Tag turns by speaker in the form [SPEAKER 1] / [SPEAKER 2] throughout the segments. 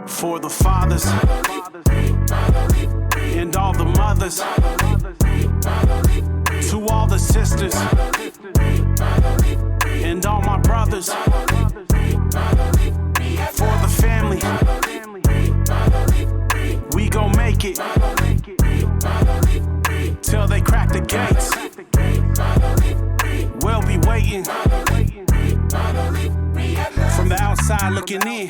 [SPEAKER 1] For the fathers and all the mothers, to all the sisters and all my brothers, for the family, we gon' make it till they crack the gates. We'll be waiting. From the outside looking in,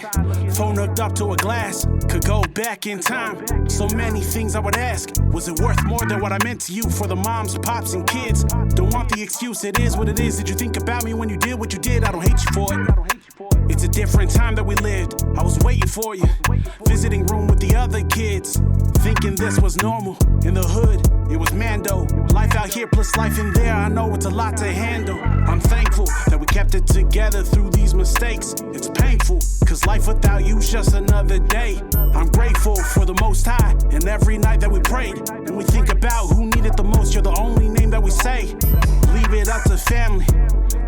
[SPEAKER 1] phone hooked up to a glass, could go back in time. So many things I would ask, was it worth more than what I meant to you? For the moms, pops, and kids, don't want the excuse, it is what it is. Did you think about me when you did what you did? I don't hate you for it. It's a different time that we lived, I was waiting for you. Visiting room with the other kids, thinking this was normal. In the hood, it was Mando. Life out here plus life in there, I know it's a lot to handle. I'm thankful that we kept it together through these mistakes. It's painful, cause life without you's just another day. I'm grateful for the Most High, and every night that we prayed. And we think about who needed the most, you're the only name that we say. Leave it up to family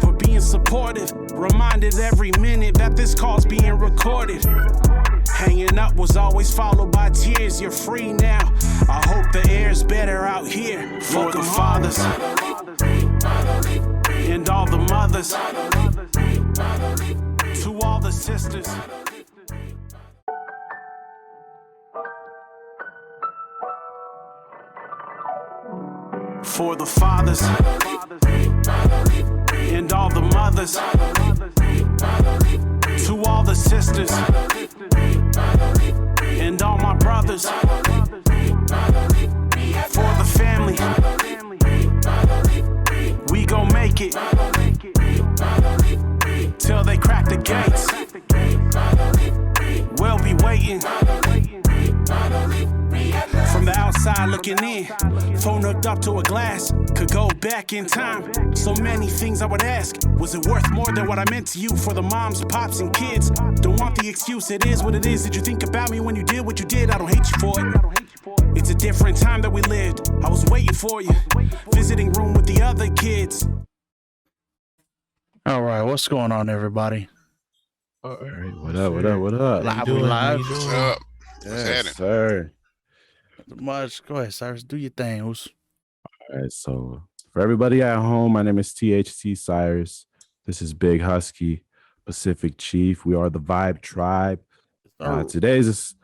[SPEAKER 1] for being supportive. Reminded every minute that this call's being recorded. Hanging up was always followed by tears. You're free now, I hope the air's better out here. For the fathers and all the mothers, to all the sisters. For the fathers and all the mothers, to all the sisters and all my brothers, for the family, we gon' make it till they crack the gates. We'll be waiting. From the outside looking in, phone hooked up to a glass, could go back in time. So many things I would ask, was it worth more than what I meant to you? For the moms, pops, and kids, don't want the excuse, it is what it is. Did you think about me when you did what you did? I don't hate you for it. It's a different time that we lived, I was waiting for you. Visiting room with the other kids.
[SPEAKER 2] All right, what's going on, everybody?
[SPEAKER 3] All right, what up?
[SPEAKER 2] Live, we live.
[SPEAKER 4] What's up?
[SPEAKER 3] Yes, sir.
[SPEAKER 2] Much. Go ahead, Cyrus. Do your thing.
[SPEAKER 3] All right, so for everybody at home, my name is THT Cyrus. This is Big Husky, Pacific Chief. We are the Vibe Tribe. Today's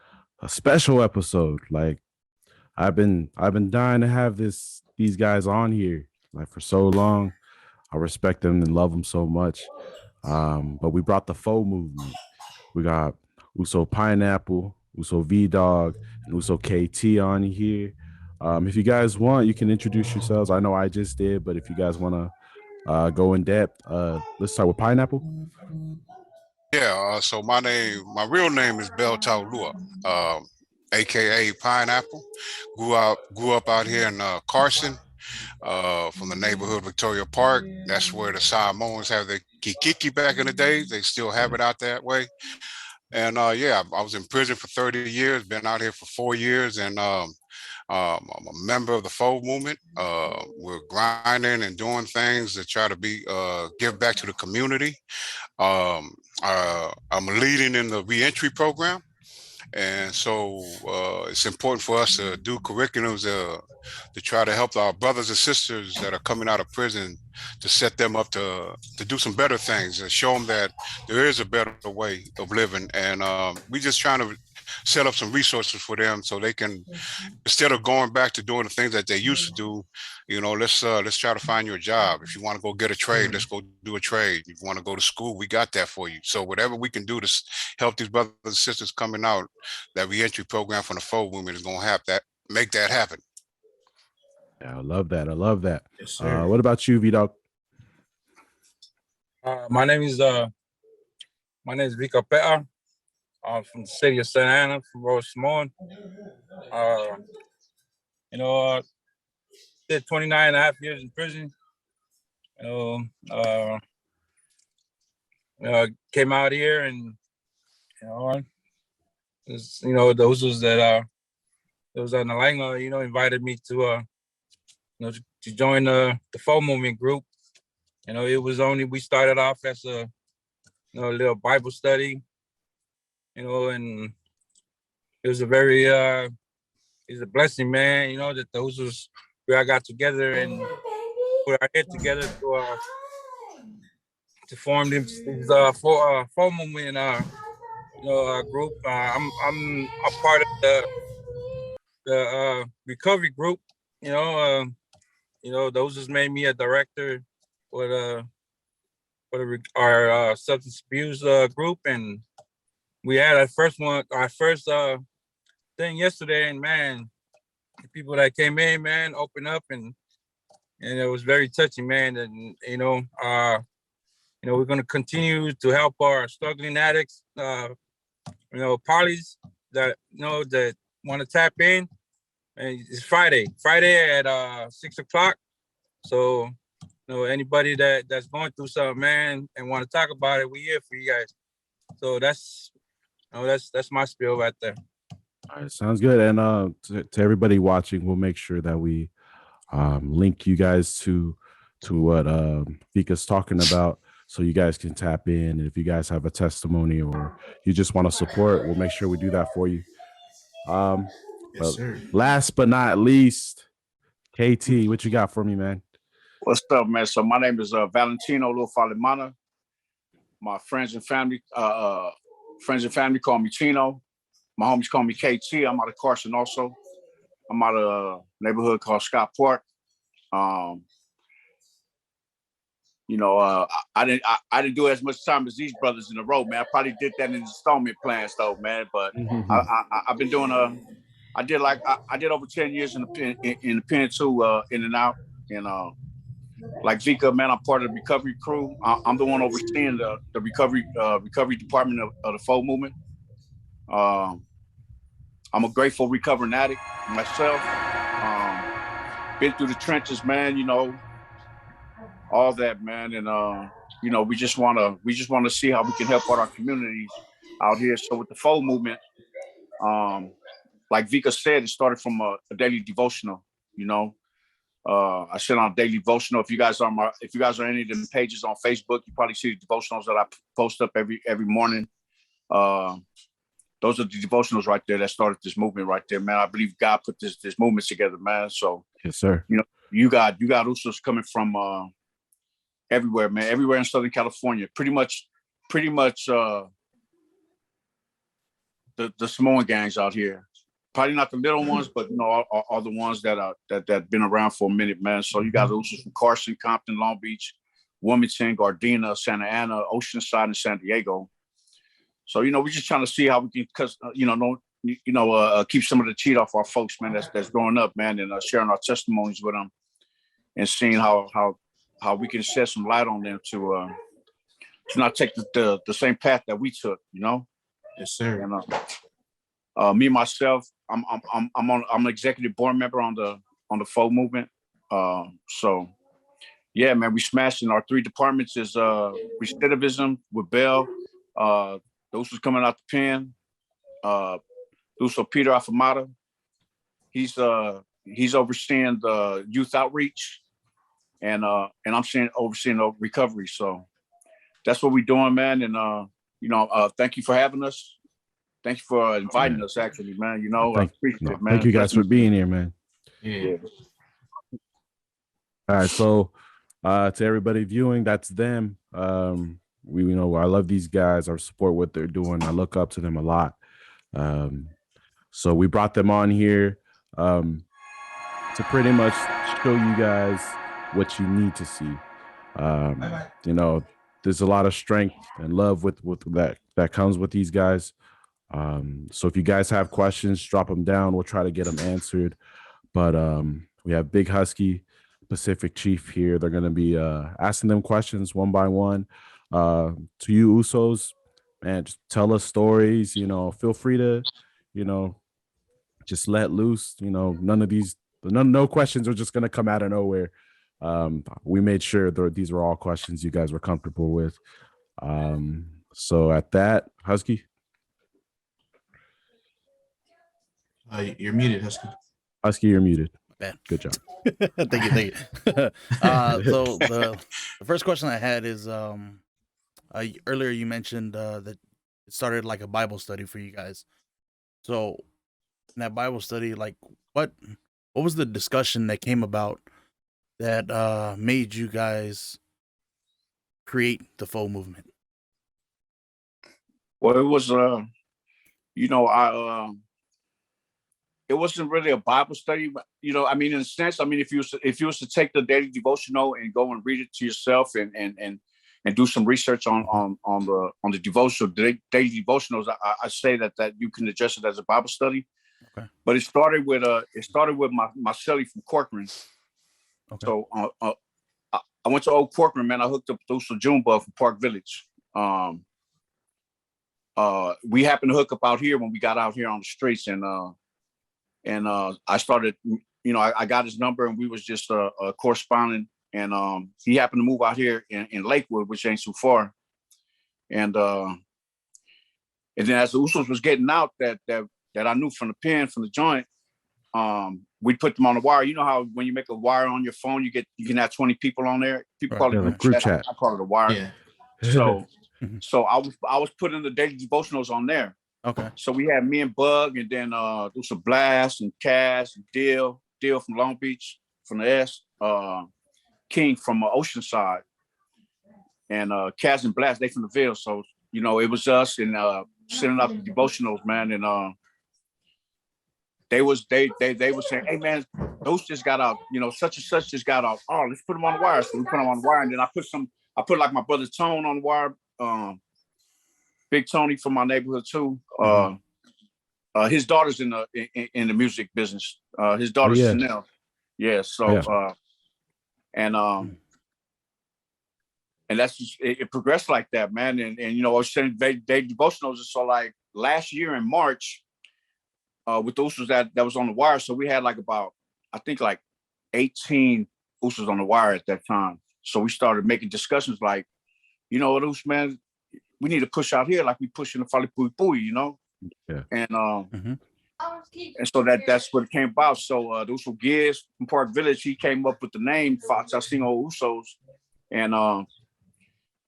[SPEAKER 3] a special episode. Like I've been dying to have these guys on here like for so long. I respect them and love them so much. But we brought the F.O.U movement. We got Uso Pineapple, Uso Vee Dogg, and Uso KT on here. If you guys want, you can introduce yourselves. I know I just did, but if you guys want to go in depth, let's start with Pineapple.
[SPEAKER 4] Yeah, so my real name is Taulua, aka Pineapple. Grew up out here in Carson, from the neighborhood Victoria Park. That's where the Samoans have their kikiki back in the days. They still have it out that way. And I was in prison for 30 years, been out here for 4 years, and I'm a member of the F.O.U movement. We're grinding and doing things to try to give back to the community. I'm leading in the reentry program. And so it's important for us to do curriculums to try to help our brothers and sisters that are coming out of prison, to set them up to do some better things and show them that there is a better way of living. And we just trying to set up some resources for them so they can, instead of going back to doing the things that they used to do, let's try to find you a job. If you want to go get a trade, let's go do a trade. If you want to go to school, we got that for you. So whatever we can do to help these brothers and sisters coming out, that reentry program from the F.O.U movement is going to have that, make that happen.
[SPEAKER 3] Yeah, I love that. Yes, what about you, Vee Dogg?
[SPEAKER 5] My name is Vika Pe'a. I'm from the city of Santa Ana, from Rosemont. Did 29 and a half years in prison. Came out here and, the Usos that was on the Langa, invited me to join the F.O.U movement group. We started off as a little Bible study. you know, and it was a very it's a blessing, man. You know that those was where I got together and put our head together to form this full movement group. I'm a part of the recovery group. Those just made me a director for our substance abuse group, and we had our first thing yesterday, and man, the people that came in, man, opened up, and it was very touching, man. And we're gonna continue to help our struggling addicts, parties that that want to tap in. And it's Friday at 6:00. So anybody that's going through something, man, and want to talk about it, we here for you guys. So that's my spiel right there.
[SPEAKER 3] All right, sounds good. And to everybody watching, we'll make sure that we link you guys to what Vika's talking about, so you guys can tap in. If you guys have a testimony or you just want to support, we'll make sure we do that for you.
[SPEAKER 6] Yes, sir.
[SPEAKER 3] Last but not least, KT, what you got for me, man?
[SPEAKER 7] What's up, man? So my name is Valentino Luafalemana. My friends and family call me Chino. My homies call me KT. I'm out of Carson also. I'm out of a neighborhood called Scott Park. I didn't do as much time as these brothers in the road, man. I probably did that in installment plans though, man. But I've been doing I did over 10 years in the pen too, in and out. And like Vika, man, I'm part of the recovery crew. I'm the one overseeing the recovery department of the F.O.U movement. I'm a grateful recovering addict myself. Been through the trenches, man. All that, man. And we just want to see how we can help out our communities out here. So with the F.O.U movement, like Vika said, it started from a daily devotional. I sent out a daily devotional. If you guys are on any of them pages on Facebook, you probably see the devotionals that I post up every morning. Those are the devotionals right there that started this movement right there, man. I believe God put this movement together, man. So
[SPEAKER 3] yes, sir.
[SPEAKER 7] You got Usos coming from everywhere, man. Everywhere in Southern California, pretty much the Samoan gangs out here. Probably not the little ones, but all the ones that been around for a minute, man. So you got Usos from Carson, Compton, Long Beach, Wilmington, Gardena, Santa Ana, Oceanside, and San Diego. So we're just trying to see how we can, keep some of the cheat off our folks, man. That's growing up, man, and sharing our testimonies with them, and seeing how we can shed some light on them to not take the same path that we took,
[SPEAKER 6] Yes, sir.
[SPEAKER 7] And me myself, I'm an executive board member on the F.O.U movement. So yeah, man, we smashing. Our 3 departments is recidivism with Bell. Those who's coming out the pen. Also Peter Afamata. He's overseeing the youth outreach, and I'm overseeing the recovery. So that's what we're doing, man. And thank you for having us. Thank you for inviting us, actually, man. I appreciate it, man.
[SPEAKER 3] Thank you guys for being here, man.
[SPEAKER 6] Yeah.
[SPEAKER 3] All right, so to everybody viewing, that's them. I love these guys. I support what they're doing. I look up to them a lot. So we brought them on here to pretty much show you guys what you need to see. There's a lot of strength and love with that comes with these guys. So if you guys have questions, drop them down. We'll try to get them answered. But we have Big Husky, Pacific Chief here. They're going to be asking them questions one by one. To you Usos, man, just tell us stories. Feel free to, just let loose. No questions are just going to come out of nowhere. We made sure these were all questions you guys were comfortable with. So at that, Husky.
[SPEAKER 6] You're muted, Husky.
[SPEAKER 3] Husky, you're muted.
[SPEAKER 2] Man.
[SPEAKER 3] Good job.
[SPEAKER 2] Thank you. So the first question I had is earlier you mentioned that it started like a Bible study for you guys. So in that Bible study, like what was the discussion that came about that made you guys create the F.O.U movement?
[SPEAKER 7] Well, it was it wasn't really a Bible study, but I mean, in a sense, I mean, if you was to take the daily devotional and go and read it to yourself and do some research on the devotional daily devotionals, I say that you can address it as a Bible study.
[SPEAKER 2] Okay.
[SPEAKER 7] But it started with my celly from Corcoran.
[SPEAKER 2] Okay.
[SPEAKER 7] So I went to Old Corcoran, man. I hooked up with Usos Junebug from Park Village. We happened to hook up out here when we got out here on the streets, and I started, I got his number, and we was just corresponding. And he happened to move out here in Lakewood, which ain't too far. And then as the Usos was getting out, that I knew from the pen, from the joint, we put them on the wire. You know how when you make a wire on your phone, you can have 20 people on there. People call it
[SPEAKER 3] group chat.
[SPEAKER 7] I call it a wire.
[SPEAKER 6] Yeah.
[SPEAKER 7] So I was putting the daily devotionals on there.
[SPEAKER 2] Okay.
[SPEAKER 7] So we had me and Bug, and then there was a Blast and Cass and Dill from Long Beach, from the S, King from Oceanside, and Cass and Blast, they from the Ville. So it was us and sending out the devotionals, man. And they were saying, hey man, those just got out, such and such just got out. Oh, let's put them on the wire. So we put them on the wire, and then I put like my brother Tone on the wire. Big Tony from my neighborhood too. His daughter's in the music business. His daughter's Chanel. Yeah. So and that's just, it progressed like that, man. And I was saying they devotionals. So like last year in March, with the Usos that was on the wire. So we had like about, I think like 18 Usos on the wire at that time. So we started making discussions like, what Us, man, we need to push out here like we push in the Faatasiga,
[SPEAKER 3] Yeah.
[SPEAKER 7] And and so that's what it came about. So the Uso Giz from Park Village, he came up with the name Faatasiga Usos, and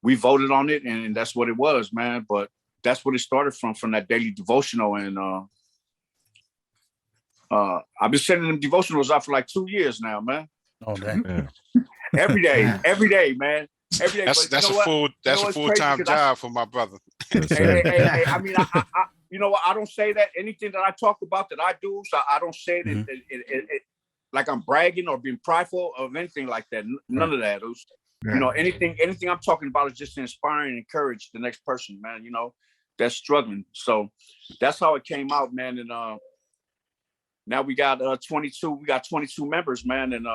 [SPEAKER 7] we voted on it, and that's what it was, man. But that's what it started from that daily devotional, and I've been sending them devotionals out for like 2 years now, man.
[SPEAKER 2] Oh, dang.
[SPEAKER 3] Yeah.
[SPEAKER 7] Every day, man. Every day.
[SPEAKER 4] That's a full-time job for my brother.
[SPEAKER 7] Hey, I mean, I don't say that anything that I talk about that I do. So I don't say that it like I'm bragging or being prideful of anything like that. None of that. Anything I'm talking about is just to inspire and encourage the next person, man. That's struggling. So that's how it came out, man. And now we got 22. We got 22 members, man, and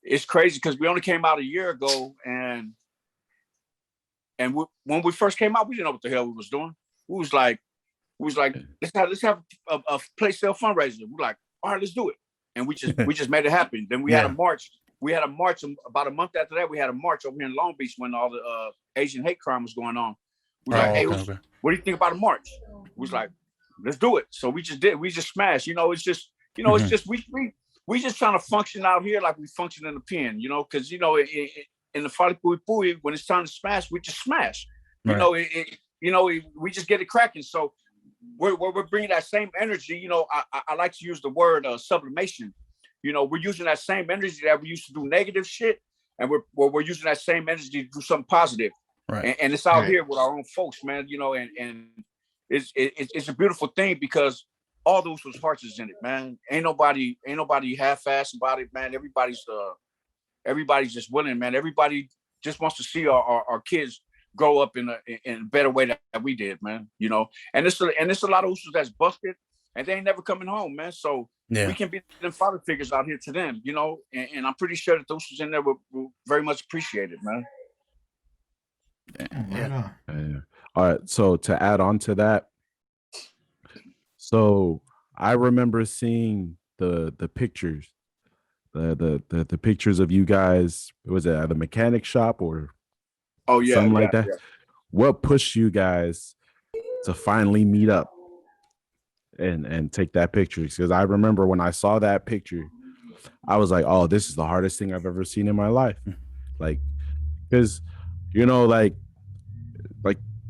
[SPEAKER 7] it's crazy because we only came out a year ago, and when we first came out, we didn't know what the hell we was doing. We was like, let's have a place sale fundraiser. We're like, all right, let's do it, and we just made it happen. Then we had a march. We had a march about a month after that. We had a march over here in Long Beach when all the Asian hate crime was going on. We was like, hey, what do you think about a march? We was like, let's do it. So we just did. We just smashed. It's just, it's just we just trying to function out here like we function in the pen, because in the Faatasiga, when it's time to smash, we just smash. Right. We just get it cracking. So we're bringing that same energy. I like to use the word sublimation. We're using that same energy that we used to do negative shit, and we're using that same energy to do something positive.
[SPEAKER 2] Right.
[SPEAKER 7] And it's out here with our own folks, man. And it's a beautiful thing because all those was hearts is in it, man. Ain't nobody half-assed about it, man. Everybody's just willing, man. Everybody just wants to see our kids grow up in a better way that we did, man. And it's a lot of Usos that's busted, and they ain't never coming home, man. So we can be them father figures out here to them, and I'm pretty sure that those Usos in there will very much appreciate it, man.
[SPEAKER 2] Yeah.
[SPEAKER 3] All right. So to add on to that, so I remember seeing the pictures, the pictures of you guys. Was it at a mechanic shop or something like that? Yeah. What pushed you guys to finally meet up and take that picture? Because I remember when I saw that picture, I was like, oh, this is the hardest thing I've ever seen in my life. Like, because like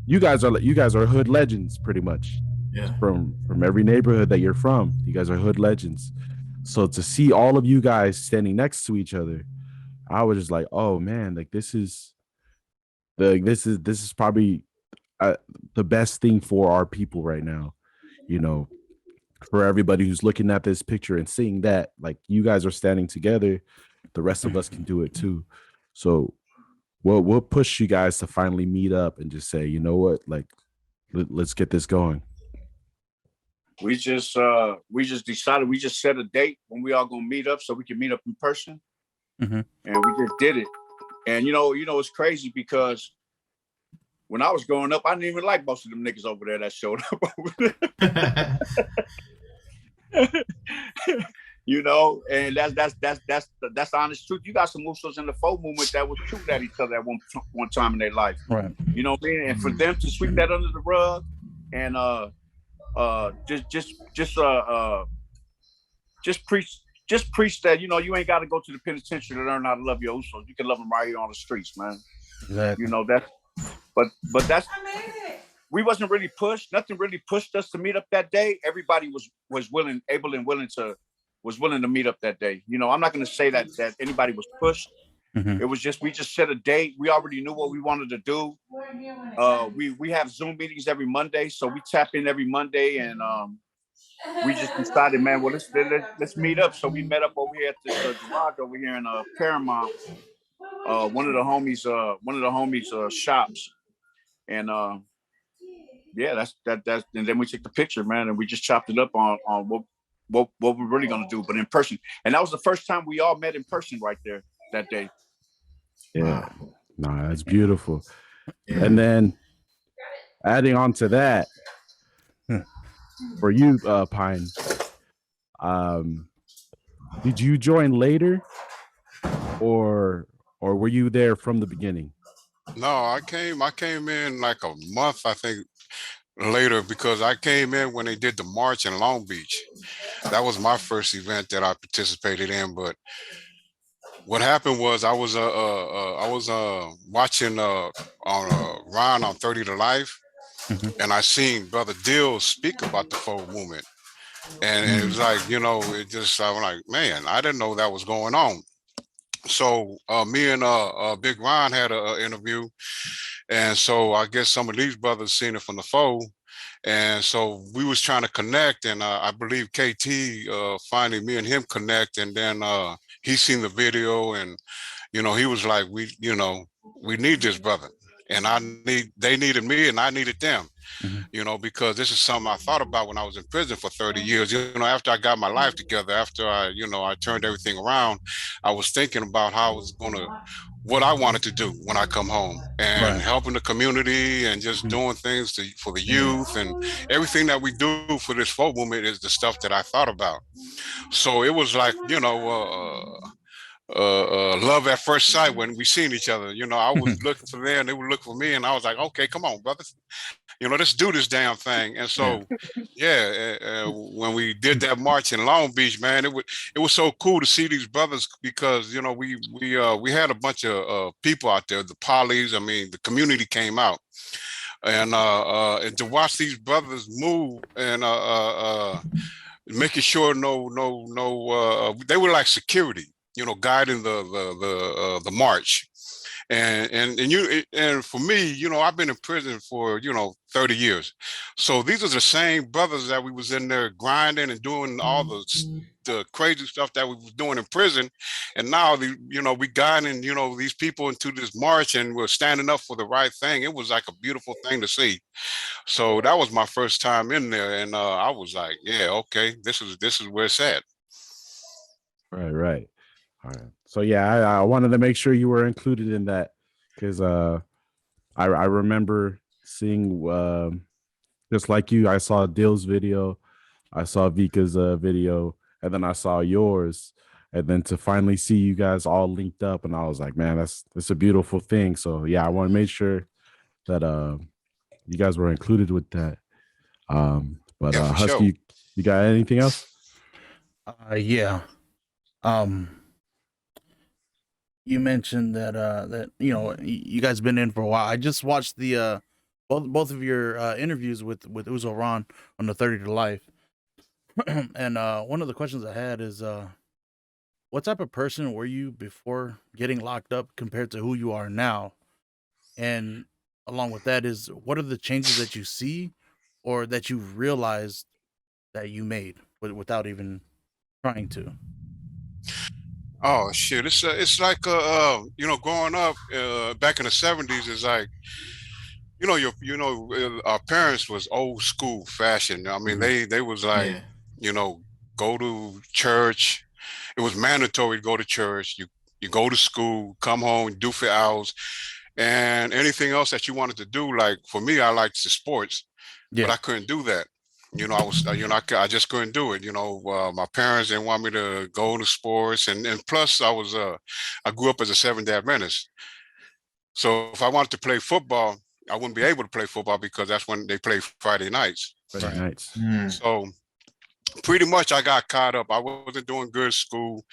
[SPEAKER 3] you guys are hood legends pretty much.
[SPEAKER 6] Yeah.
[SPEAKER 3] From every neighborhood that you're from. You guys are hood legends. So to see all of you guys standing next to each other, I was just like, oh man, like this is probably the best thing for our people right now. You know, for everybody who's looking at this picture and seeing that, like you guys are standing together, the rest of us can do it too. So we'll push you guys to finally meet up and just say, you know what, like let's get this going.
[SPEAKER 7] We just decided, we just set a date when we all gonna meet up so we can meet up in person.
[SPEAKER 2] Mm-hmm.
[SPEAKER 7] And we just did it. And you know, it's crazy because when I was growing up, I didn't even like most of them niggas over there that showed up over there. You know, and that's the honest truth. You got some Usos in the F.O.U movement that was shooting at each other at one time in their life.
[SPEAKER 2] Right.
[SPEAKER 7] You know what I mean? And for them to sweep that under the rug and just preach that, you know, you ain't got to go to the penitentiary to learn how to love your Usos. You can love them right here on the streets, man.
[SPEAKER 2] Exactly.
[SPEAKER 7] You know, but that's, we wasn't really pushed. Nothing really pushed us to meet up that day. Everybody was willing, able and willing to meet up that day. You know, I'm not going to say that anybody was pushed.
[SPEAKER 2] Mm-hmm.
[SPEAKER 7] It was just, we just set a date. We already knew what we wanted to do. We have Zoom meetings every Monday. So we tap in every Monday and we just decided, man, well, let's meet up. So we met up over here at this garage over here in Paramount. One of the homies shops. And yeah, that's and then we took the picture, man, and we just chopped it up on what we're really gonna do, but in person. And that was the first time we all met in person right there that day.
[SPEAKER 3] Yeah. No, that's beautiful. Yeah. And then adding on to that, for you, Pine, did you join later or were you there from the beginning?
[SPEAKER 4] No, I came in like a month, I think, later, because I came in when they did the march in Long Beach. That was my first event that I participated in. But what happened was I was watching on Ron on 30 to Life, and I seen Brother Dill speak about the F.O.U movement, and it was like, you know, it just, I was like, man, I didn't know that was going on. So me and Big Ron had an interview, and so I guess some of these brothers seen it from the F.O.U, and so we was trying to connect, and I believe KT finally, me and him connect, and then he seen the video, and you know, he was like, we need this brother, and they needed me, and I needed them. You know, because this is something I thought about when I was in prison for 30 years. You know, after I got my life together, after I turned everything around, I was thinking about how I was what I wanted to do when I come home, and helping the community and just doing things for the youth, and everything that we do for this F.O.U movement is the stuff that I thought about. So it was like, you know, love at first sight when we seen each other. You know, I was looking for them, they would look for me, and I was like, okay, come on, brothers. You know, let's do this damn thing. And so, when we did that march in Long Beach, man, it was so cool to see these brothers, because you know we had a bunch of people out there, the polys. I mean, the community came out, and to watch these brothers move and making sure they were like security, you know, guiding the march. And for me, you know, I've been in prison for 30 years. So these are the same brothers that we was in there grinding and doing all the crazy stuff that we was doing in prison. And now we guiding these people into this march, and we're standing up for the right thing. It was like a beautiful thing to see. So that was my first time in there, and I was like, yeah, okay, this is where it's at.
[SPEAKER 3] Right. All right. So yeah, I wanted to make sure you were included in that, because I remember seeing just like you, I saw Dill's video, I saw Vika's video, and then I saw yours, and then to finally see you guys all linked up, and I was like, man, that's a beautiful thing. So yeah, I want to make sure that you guys were included with that. But Husky, sure. You got anything else?
[SPEAKER 2] Yeah. You mentioned that you guys been in for a while. I just watched the both of your interviews with Uzo Ron on the 30 to Life. And one of the questions I had is what type of person were you before getting locked up compared to who you are now? And along with that is what are the changes that you see or that you realized that you made without even trying to?
[SPEAKER 4] Oh shit! It's like growing up back in the '70s is like our parents was old school fashion. I mean, they was like,
[SPEAKER 6] Yeah.
[SPEAKER 4] you know, go to church. It was mandatory to go to church. You go to school, come home, do for hours, and anything else that you wanted to do. Like for me, I liked the sports, but
[SPEAKER 2] Yeah.
[SPEAKER 4] I couldn't do that. I was, I just couldn't do it. My parents didn't want me to go to sports, and plus I grew up as a Seventh-day Adventist. So if I wanted to play football, I wouldn't be able to play football because that's when they play Friday nights.
[SPEAKER 3] Friday nights.
[SPEAKER 4] So pretty much I got caught up. I wasn't doing good at school,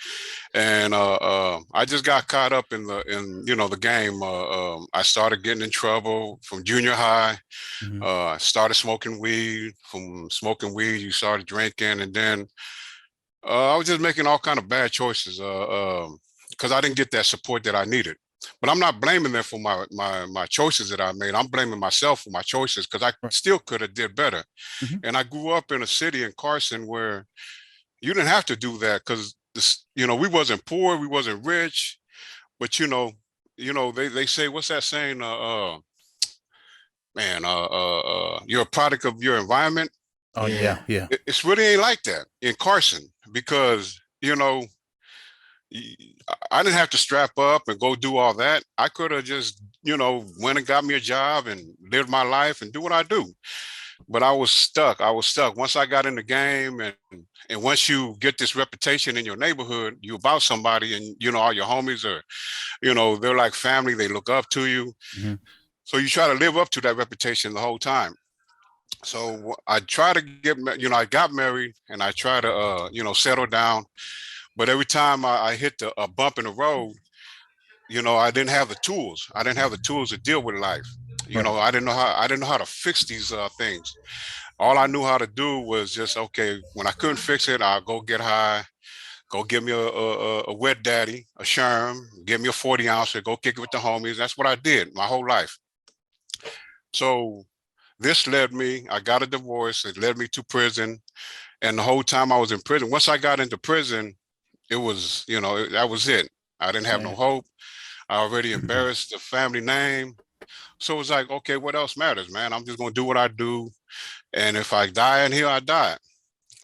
[SPEAKER 4] and I just got caught up in the game. I started getting in trouble from junior high. Started smoking weed. From smoking weed, you started drinking, and then I was just making all kind of bad choices because I didn't get that support that I needed. But I'm not blaming them for my choices that I made. I'm blaming myself for my choices because I still could have did better. And I grew up in a city in Carson where you didn't have to do that because we wasn't poor, we wasn't rich, but they say, what's that saying? You're a product of your environment.
[SPEAKER 2] Oh yeah.
[SPEAKER 4] It's really ain't like that in Carson because I didn't have to strap up and go do all that. I could have just went and got me a job and lived my life and do what I do. But I was stuck. Once I got in the game, and once you get this reputation in your neighborhood, you about somebody, and all your homies are, they're like family. They look up to you. So you try to live up to that reputation the whole time. So I try to I got married and I try to, settle down. But every time I hit a bump in the road, I didn't have the tools. I didn't have the tools to deal with life. I didn't know how to fix these things. All I knew how to do was just, okay, when I couldn't fix it, I'll go get high, go get me a wet daddy, a sherm, get me a 40 ounce, go kick it with the homies. That's what I did my whole life. So this I got a divorce. It led me to prison. And the whole time I was in prison, once I got into prison, it was, that was it. I didn't have no hope. I already embarrassed the family name. So it was like, okay, what else matters, man? I'm just going to do what I do. And if I die in here, I die.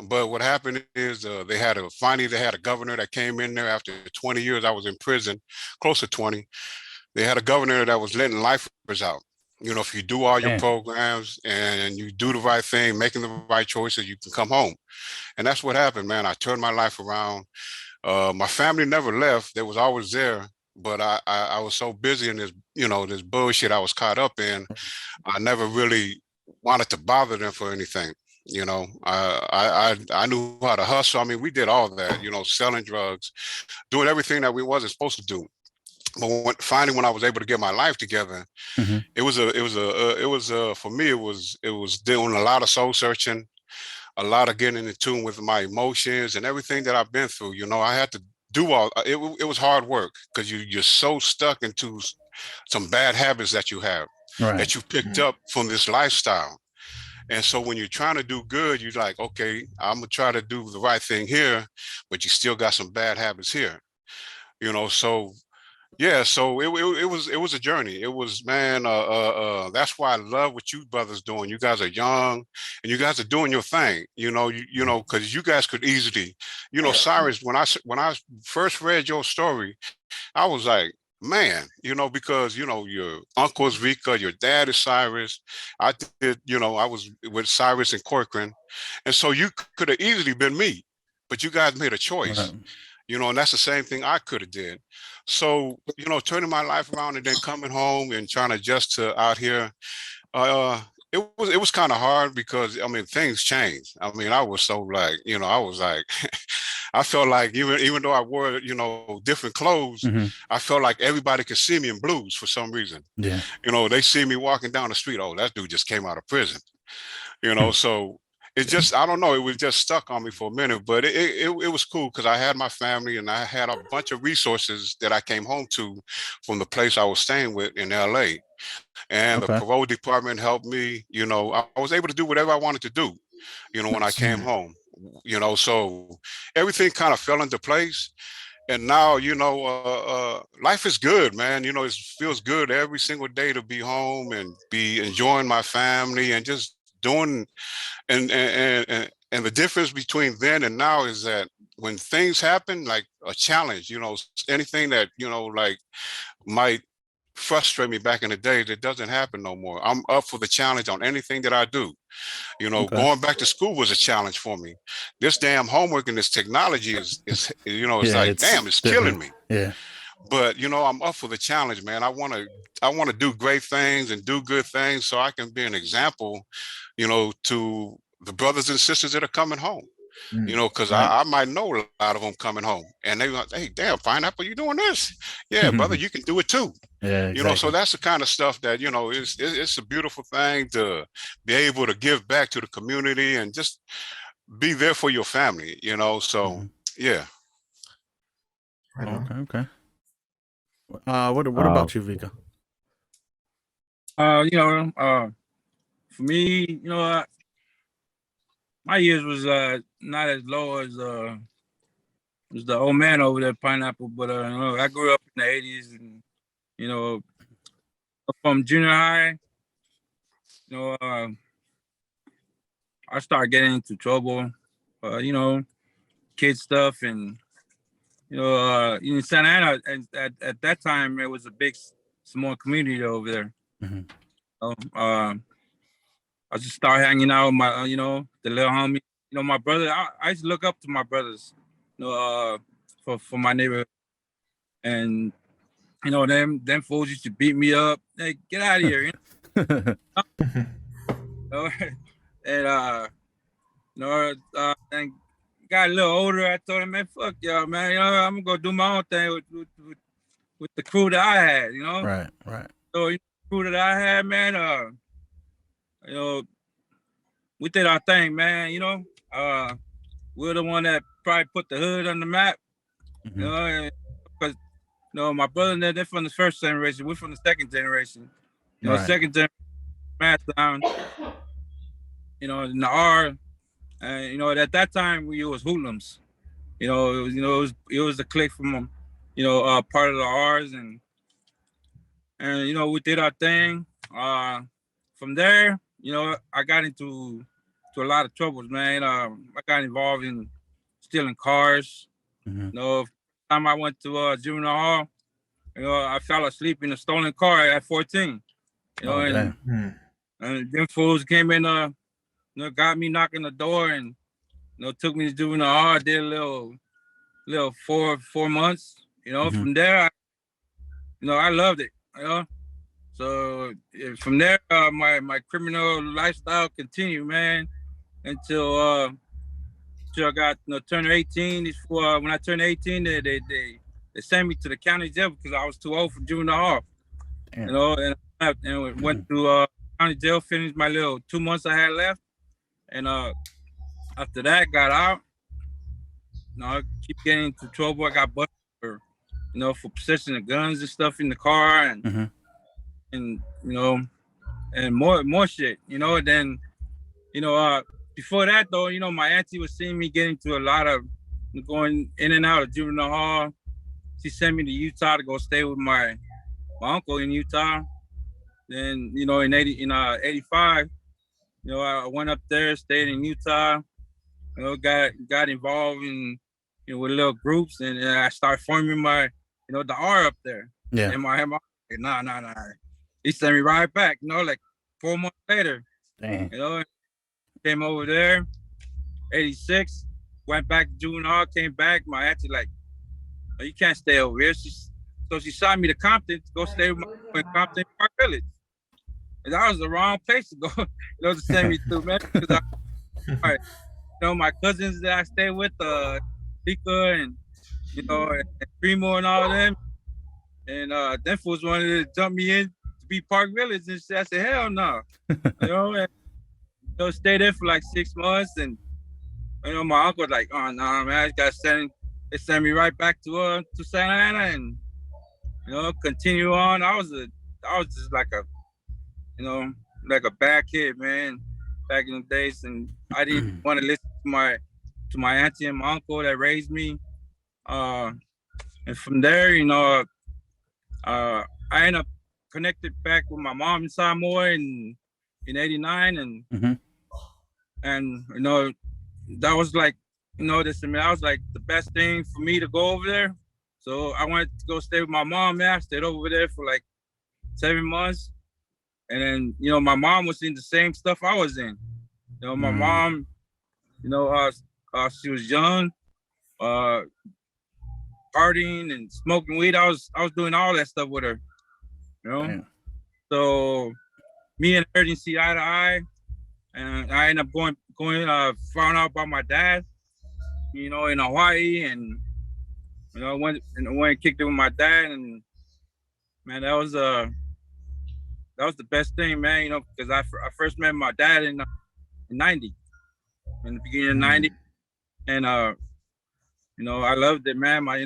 [SPEAKER 4] But what happened is they had a governor that came in there after 20 years. I was in prison, close to 20. They had a governor that was letting lifers out. If you do all your programs and you do the right thing, making the right choices, you can come home. And that's what happened, man. I turned my life around. My family never left. They was always there. But I was so busy in this, this bullshit I was caught up in. I never really wanted to bother them for anything. I knew how to hustle. I mean, we did all that, selling drugs, doing everything that we wasn't supposed to do. But finally, when I was able to get my life together, it was for me, it was doing a lot of soul searching, a lot of getting in tune with my emotions and everything that I've been through. I had to do it was hard work because you're so stuck into some bad habits that you have that you picked up from this lifestyle. And so when you're trying to do good, you're like, okay, I'm gonna try to do the right thing here, but you still got some bad habits here. So yeah, so it was a journey. It was, man. That's why I love what you brothers doing. You guys are young, and you guys are doing your thing. Because you guys could easily, Cyrus. When I first read your story, I was like, man, because your uncle is Vika, your dad is Cyrus. I did, I was with Cyrus and Corcoran, and so you could have easily been me, but you guys made a choice. And that's the same thing I could have did. So, turning my life around and then coming home and trying to adjust to out here, it was kind of hard because, I mean, things changed. I mean, I was so like, I was like, I felt like even though I wore, different clothes, I felt like everybody could see me in blues for some reason.
[SPEAKER 2] Yeah.
[SPEAKER 4] They see me walking down the street. Oh, that dude just came out of prison. So it just, I don't know, it was just stuck on me for a minute, but it was cool because I had my family and I had a bunch of resources that I came home to from the place I was staying with in LA. And the parole department helped me. I was able to do whatever I wanted to do, when I came home, so everything kind of fell into place. And now, life is good, man. It feels good every single day to be home and be enjoying my family and just doing, and the difference between then and now is that when things happen, like a challenge, anything that, like might frustrate me back in the day, that doesn't happen no more. I'm up for the challenge on anything that I do. Going back to school was a challenge for me. This damn homework and this technology is it's like, damn, it's killing me.
[SPEAKER 2] Yeah.
[SPEAKER 4] But I'm up for the challenge, man. I want to do great things and do good things so I can be an example, to the brothers and sisters that are coming home. Because I might know a lot of them coming home, and they like, hey, damn, Pineapple, you doing this? Yeah, brother, you can do it too.
[SPEAKER 2] Yeah, exactly.
[SPEAKER 4] So that's the kind of stuff that it's a beautiful thing to be able to give back to the community and just be there for your family. So yeah.
[SPEAKER 2] Okay. What about you, Vika?
[SPEAKER 5] For me, my years was not as low as the old man over there, Pineapple, but I grew up in the 80s, and from junior high, I started getting into trouble, kid stuff, and in Santa Ana, at that time, it was a big, small community over there. I just started hanging out with my, the little homie. My brother, I used to look up to my brothers, for my neighborhood. And, them fools used to beat me up. Hey, get out of here. And got a little older. I told him, man, fuck y'all, man. I'm going to go do my own thing with the crew that I had,
[SPEAKER 2] Right.
[SPEAKER 5] So, the crew that I had, man, we did our thing, man. We're the one that probably put the hood on the map. Because my brother, they're from the first generation. We're from the second generation. Second generation math down. In the R, at that time we was hoodlums. It was the clique from part of the R's, and we did our thing. From there, I got into a lot of troubles, man. I got involved in stealing cars. Time I went to juvenile hall, I fell asleep in a stolen car at 14. And them fools came in, got me knocking the door, and took me to juvenile hall. I did a little 4 months. From there, I loved it. So from there, my criminal lifestyle continued, man, until I got turned 18. When I turned 18, they sent me to the county jail because I was too old for juvenile hall. And went to county jail, finished my little 2 months I had left, and after that, got out. I keep getting into trouble. I got busted for possession of guns and stuff in the car, and and more shit. Then before that though, my auntie was seeing me getting to a lot of going in and out of juvenile hall. She sent me to Utah to go stay with my uncle in Utah. Then in 85, I went up there, stayed in Utah. Got involved in with little groups, and I started forming my the R up there.
[SPEAKER 2] Yeah.
[SPEAKER 5] In my head, nah. He sent me right back. Like 4 months later.
[SPEAKER 2] Dang.
[SPEAKER 5] Came over there. 86. Went back to juvenile hall. Came back. My auntie like, oh, you can't stay over here. So she shot me to Compton to go stay with my in Compton Park Village. And that was the wrong place to go. To send me to, man. My cousins that I stay with, Vika and and Primo and all them. And them fools wanted to jump me in to be Park Village and shit. I said, hell no. And stay there for like 6 months. And my uncle was like, oh no, man, I just gotta send me right back to Santa Ana and continue on. I was just like a like a bad kid, man, back in the days, and I didn't want to listen to my auntie and my uncle that raised me. And from there, I ended up connected back with my mom in Samoa in '89, and that was like that was like the best thing for me to go over there. So I wanted to go stay with my mom, man. I stayed over there for like 7 months. And then, my mom was in the same stuff I was in. My mom, she was young, partying and smoking weed. I was doing all that stuff with her,
[SPEAKER 2] Damn.
[SPEAKER 5] So me and her didn't see eye to eye. And I ended up going, found out about my dad, in Hawaii, and went and kicked it with my dad, and man, that was the best thing, man. Because I first met my dad in '90, in the beginning of '90, and I loved it, man. Me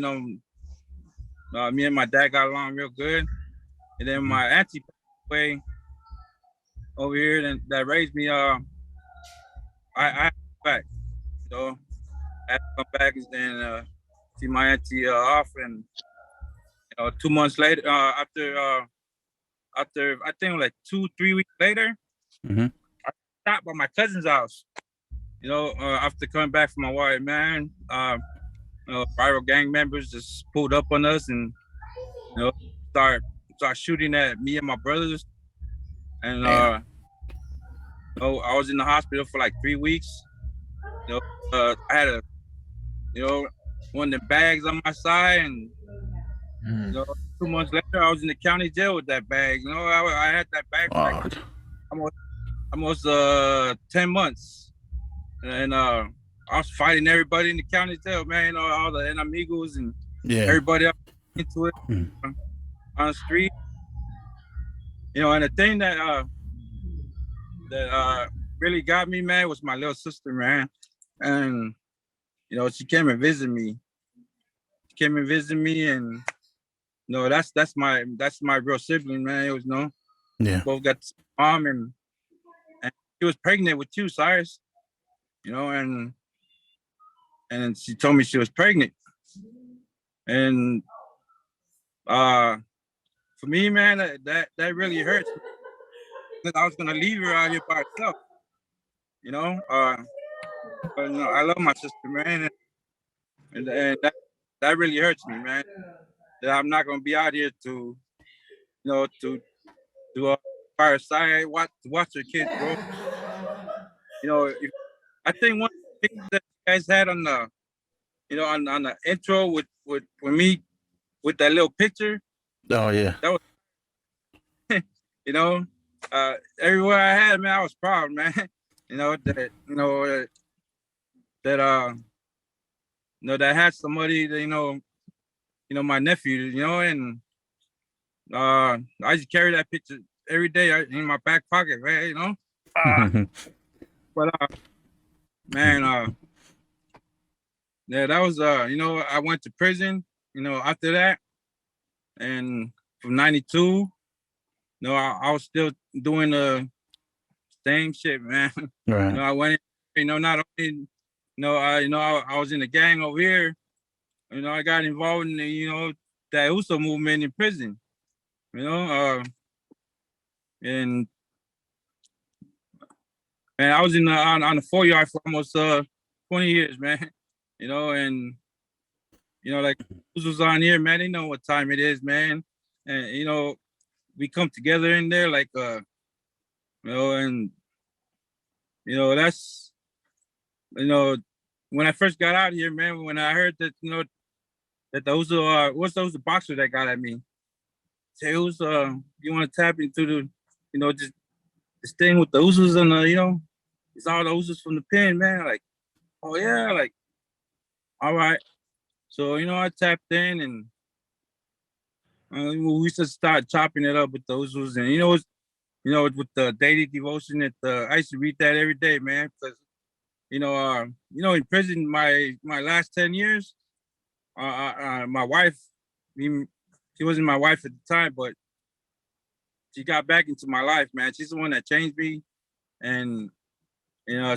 [SPEAKER 5] and my dad got along real good, and then my auntie passed away over here that raised me. I had to come back, I had to come back and then see my auntie off, and 2 months later, after I think like 2-3 weeks later, I stopped by my cousin's house. After coming back from Hawaii, man, rival gang members just pulled up on us and start shooting at me and my brothers, and I was in the hospital for like 3 weeks. I had a one of the bags on my side, and 2 months later, I was in the county jail with that bag. I had that bag for like almost 10 months, and I was fighting everybody in the county jail, man. All the enemigos and everybody up into it on the street. And the thing that really got me, man, was my little sister, man. And she came and visited me. And that's my real sibling, man. It was both got mom, and she was pregnant with you, Cyrus. And she told me she was pregnant. And for me, man, that really hurts. Because I was gonna leave her out here by herself. But I love my sister, man, and that really hurts me, man. That I'm not gonna be out here to by her side, watch her kids grow. I think one thing that you guys had on the on the intro with me with that little picture.
[SPEAKER 2] Oh yeah.
[SPEAKER 5] That was everywhere I had, man, I was proud, man. That had somebody that my nephew, and I just carry that picture every day in my back pocket, right? But man, yeah, that was I went to prison, after that, and from '92, I was still doing the same shit, man.
[SPEAKER 2] Right.
[SPEAKER 5] I went in, not only I was in the gang over here, I got involved in the that Uso movement in prison, and I was in on the 4 yard for almost 20 years, man. And like Usos on here, man, they know what time it is, man. And we come together in there like and that's when I first got out here, man, when I heard that that the Uso what's the boxer that got at me? Say, Uso, you want to tap into the just this thing with the Usos and it's all the Usos from the pen, man. Like, oh yeah, like, all right. So, I tapped in and we used to start chopping it up with the Usos. And, with the daily devotion that I used to read that every day, man. Because, in prison, my last 10 years, my wife, she wasn't my wife at the time, but she got back into my life, man. She's the one that changed me. And,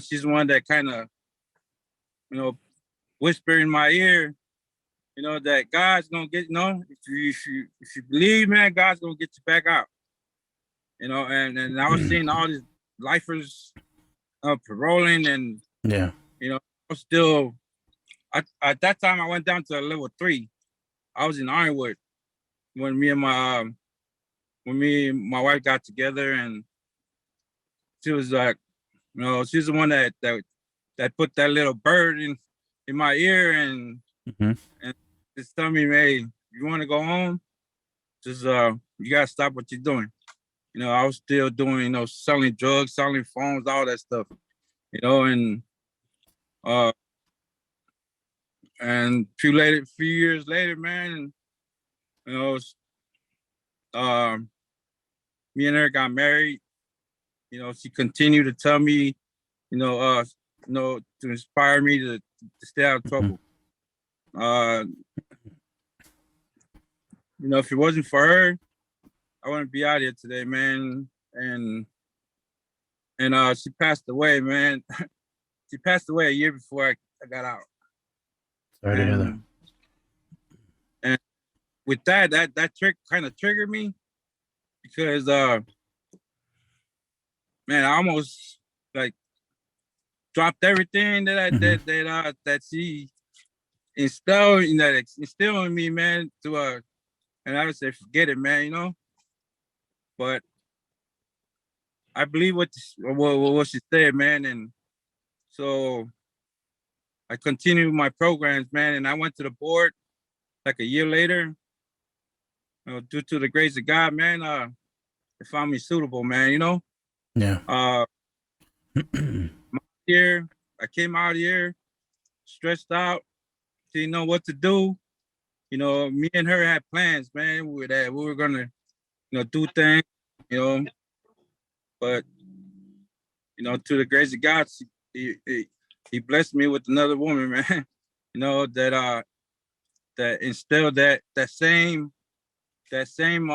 [SPEAKER 5] she's the one that kind of, whisper in my ear, that God's gonna get, if you believe, man, God's gonna get you back out. And I was seeing all these lifers paroling, and
[SPEAKER 2] Yeah.
[SPEAKER 5] I was still at that time I went down to level 3. I was in Ironwood when me and my wife got together, and she was like, she's the one that put that little bird in my ear and just tell me, hey, you want to go home? Just you gotta stop what you're doing. I was still doing, selling drugs, selling phones, all that stuff. And few years later, man, me and her got married. She continued to tell me, to inspire me to stay out of trouble. If it wasn't for her, I wouldn't be out here today, man. And she passed away, man. She passed away a year before I got out.
[SPEAKER 2] Sorry to hear that.
[SPEAKER 5] And with that trick kind of triggered me because, man, I almost like dropped everything that she instilled, instilled in me, man. And I would say, forget it, man. But I believe what she said, man, and so I continued my programs, man, and I went to the board like a year later. Due to the grace of God, man, they found me suitable, man.
[SPEAKER 2] Yeah.
[SPEAKER 5] Here, I came out here stressed out, didn't know what to do. Me and her had plans, man. We were gonna, do things, but to the grace of God, he blessed me with another woman, man. That instilled that same thing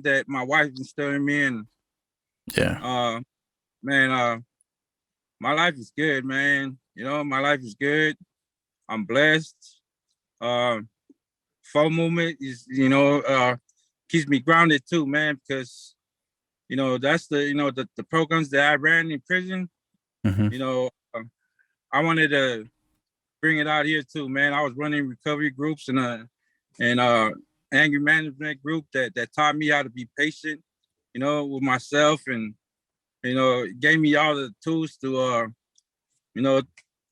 [SPEAKER 5] that my wife instilled in me. And
[SPEAKER 2] Yeah.
[SPEAKER 5] Man, my life is good, man. My life is good. I'm blessed. F.O.U movement is, keeps me grounded too, man, because that's the programs that I ran in prison. I wanted to bring it out here too, man. I was running recovery groups and anger management group that taught me how to be patient, with myself, and gave me all the tools to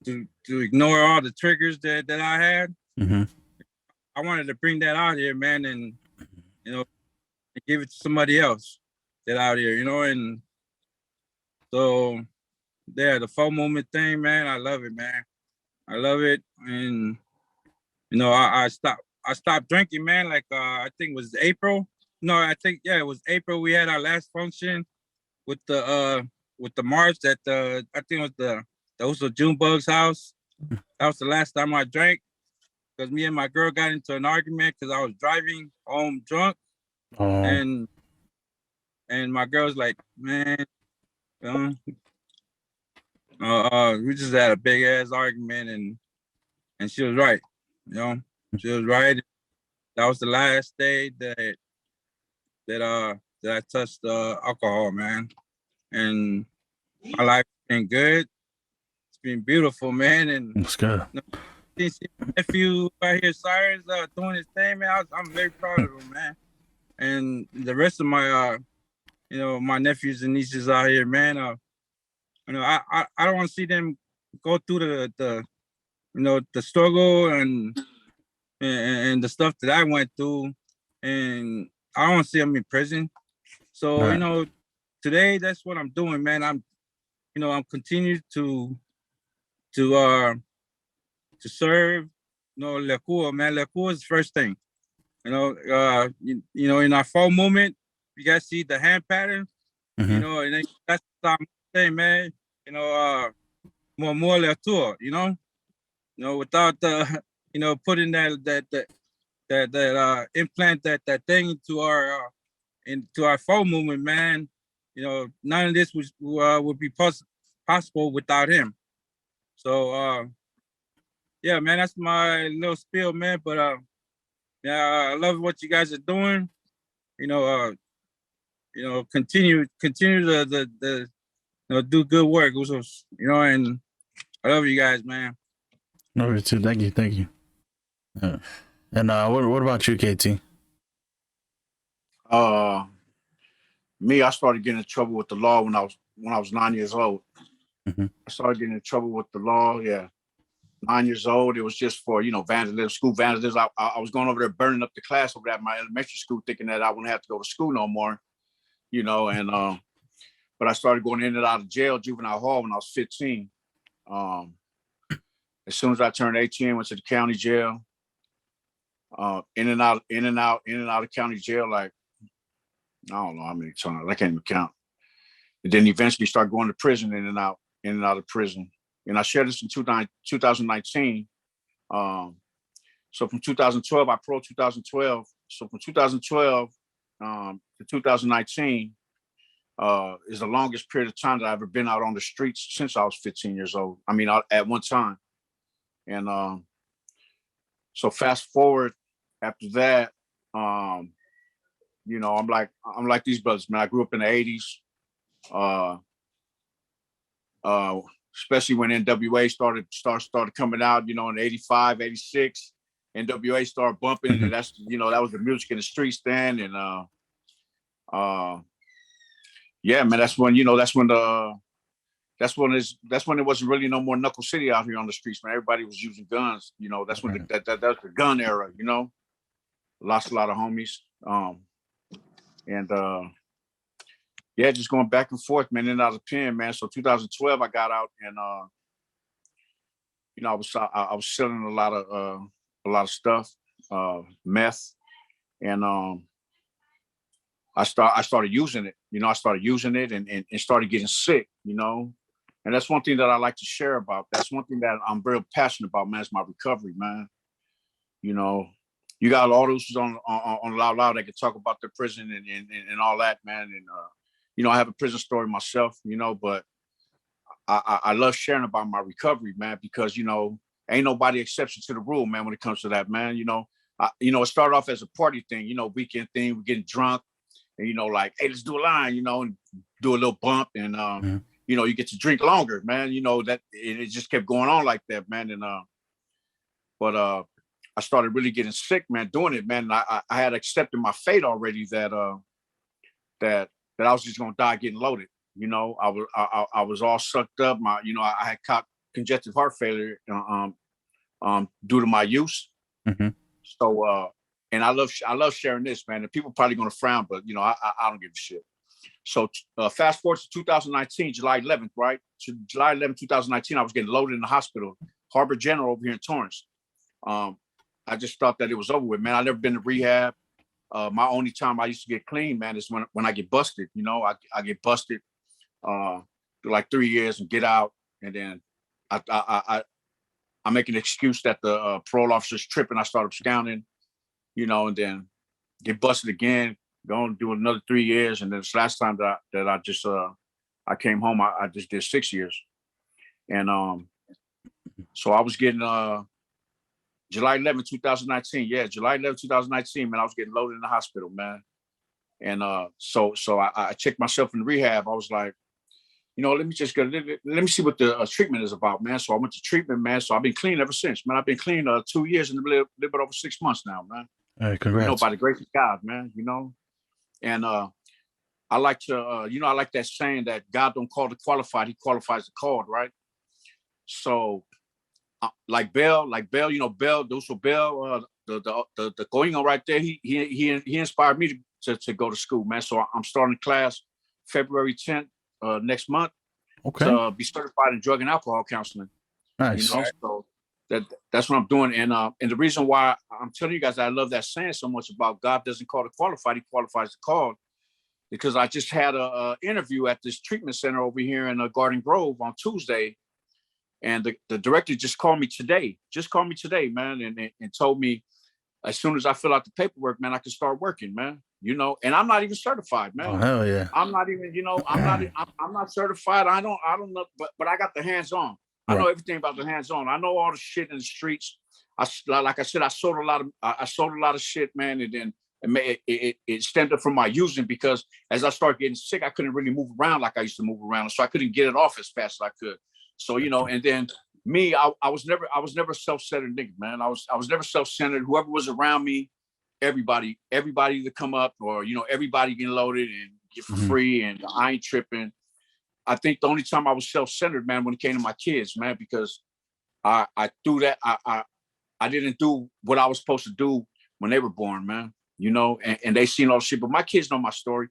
[SPEAKER 5] to ignore all the triggers that I had. I wanted to bring that out here, man, and give it to somebody else that out here, and so the F.O.U movement thing, man, I love it, man. I love it. And I stopped drinking, man, like I think it was April. No, I think it was April. We had our last function with the march at I think it was the Usos Junebug's house. That was the last time I drank because me and my girl got into an argument because I was driving home drunk.
[SPEAKER 2] Oh.
[SPEAKER 5] And my girl's like, man, we just had a big ass argument, and she was right. She was right. That was the last day that I touched alcohol, man. And my life has been good. It's been beautiful, man. And
[SPEAKER 2] That's good.
[SPEAKER 5] See my nephew right here, Cyrus, doing his thing, man. I'm very proud of him, man. And the rest of my my nephews and nieces out here, man. I don't want to see them go through the struggle and the stuff that I went through, and I don't want to see them in prison. So
[SPEAKER 2] Right.
[SPEAKER 5] today that's what I'm doing, man. I'm continuing to to serve. You know, lekua, man, lekua is the first thing. You know, you know, in our F.O.U movement, you guys see the hand pattern. You know, and that's the thing, man. You know, more lekua. You know, without the, you know, putting that implant that thing into our F.O.U movement, man. You know, none of this would be possible without him. So yeah, man, that's my little spiel, man. But yeah, I love what you guys are doing. You know, continue the you know, do good work, Usos. You know, and I love you guys, man.
[SPEAKER 2] Love you too. Thank you. And what about you, KT?
[SPEAKER 7] Me, I started getting in trouble with the law when I was 9 years old. I started getting in trouble with the law. Yeah, 9 years old. It was just for, you know, vandalism, school vandalism. I was going over there burning up the class over at my elementary school, thinking that I wouldn't have to go to school no more, you know. And but I started going in and out of jail, juvenile hall, when I was 15. As soon as I turned 18, went to the county jail. In and out of county jail, like, I don't know how many times. I can't even count. And then eventually start going to prison, in and out of prison. And I shared this in 2019. So from 2012, I pro 2012. So from 2012 to 2019 is the longest period of time that I've ever been out on the streets since I was 15 years old. I mean, at one time. And so fast forward after that, you know, I'm like these brothers, man. I grew up in the 80s. Especially when NWA started coming out, you know, in 85, 86, NWA started bumping, and that's, you know, that was the music in the streets then. And yeah, man, that's when it wasn't really no more Knuckle City out here on the streets, man. Everybody was using guns, you know. That's when that's the gun era, you know. Lost a lot of homies. And yeah, just going back and forth, man, in and out of the pen, man. So 2012, I got out, and you know, I was selling a lot of stuff, meth, and I started using it. You know, I started using it and started getting sick. You know, and that's one thing that I like to share about. That's one thing that I'm very passionate about, man. Is my recovery, man. You know, you got all those on Loud that can talk about their prison and all that, man. And you know, I have a prison story myself, you know, but I love sharing about my recovery, man, because, you know, ain't nobody exception to the rule, man, when it comes to that, man. You know, it started off as a party thing, you know, weekend thing, we're getting drunk, and, you know, like, hey, let's do a line, you know, and do a little bump, and you know, you get to drink longer, man. You know, that it just kept going on like that, man. And but I started really getting sick, man, doing it, man. And I had accepted my fate already, that I was just gonna die getting loaded. You know, I was all sucked up. You know, I had caught congestive heart failure due to my use. So and I love sharing this, man. And people probably gonna frown, but, you know, I don't give a shit. So fast forward to 2019, July 11th, right? To July 11th, 2019, I was getting loaded in the hospital, Harbor General over here in Torrance. I just thought that it was over with, man. I've never been to rehab. My only time I used to get clean, man, is when I get busted. You know, I get busted for like 3 years and get out, and then I make an excuse that the parole officer's tripping. I start absconding, you know, and then get busted again. Go and do another 3 years, and then this last time that I just I came home, I just did 6 years, and so I was getting July 11th, 2019. Yeah, July 11th, 2019, man, I was getting loaded in the hospital, man. And so I checked myself in rehab. I was like, you know, let me see what the treatment is about, man. So I went to treatment, man. So I've been clean ever since, man. I've been clean 2 years and a little bit over 6 months now, man.
[SPEAKER 2] All right, congrats.
[SPEAKER 7] You know, by the grace of God, man, you know. And I like to, you know, I like that saying that God don't call the qualified, he qualifies the called, right? So like Bell, you know, Bell, those were Bell, the going on right there. He inspired me to go to school, man. So I'm starting class February 10th next month.
[SPEAKER 2] Okay.
[SPEAKER 7] To be certified in drug and alcohol counseling.
[SPEAKER 2] Nice.
[SPEAKER 7] You know, so That's what I'm doing. And the reason why I'm telling you guys I love that saying so much about God doesn't call the qualified, he qualifies the called, because I just had a interview at this treatment center over here in Garden Grove on Tuesday. And the director just called me today, man, and told me as soon as I fill out the paperwork, man, I can start working, man. You know, and I'm not even certified, man.
[SPEAKER 2] Oh hell yeah!
[SPEAKER 7] I'm not even, I'm not certified. I don't know, but I got the hands on. I know everything about the hands on. I know all the shit in the streets. Like I said, I sold a lot of shit, man, and then it stemmed up from my using, because as I started getting sick, I couldn't really move around like I used to move around, so I couldn't get it off as fast as I could. So and then me, I was never a self-centered nigga, man. I was never self-centered. Whoever was around me, everybody to come up, or everybody getting loaded and get for free, and I ain't tripping. I think the only time I was self-centered, man, when it came to my kids, man, because I threw that I didn't do what I was supposed to do when they were born, man. And they seen all the shit, but my kids know my story.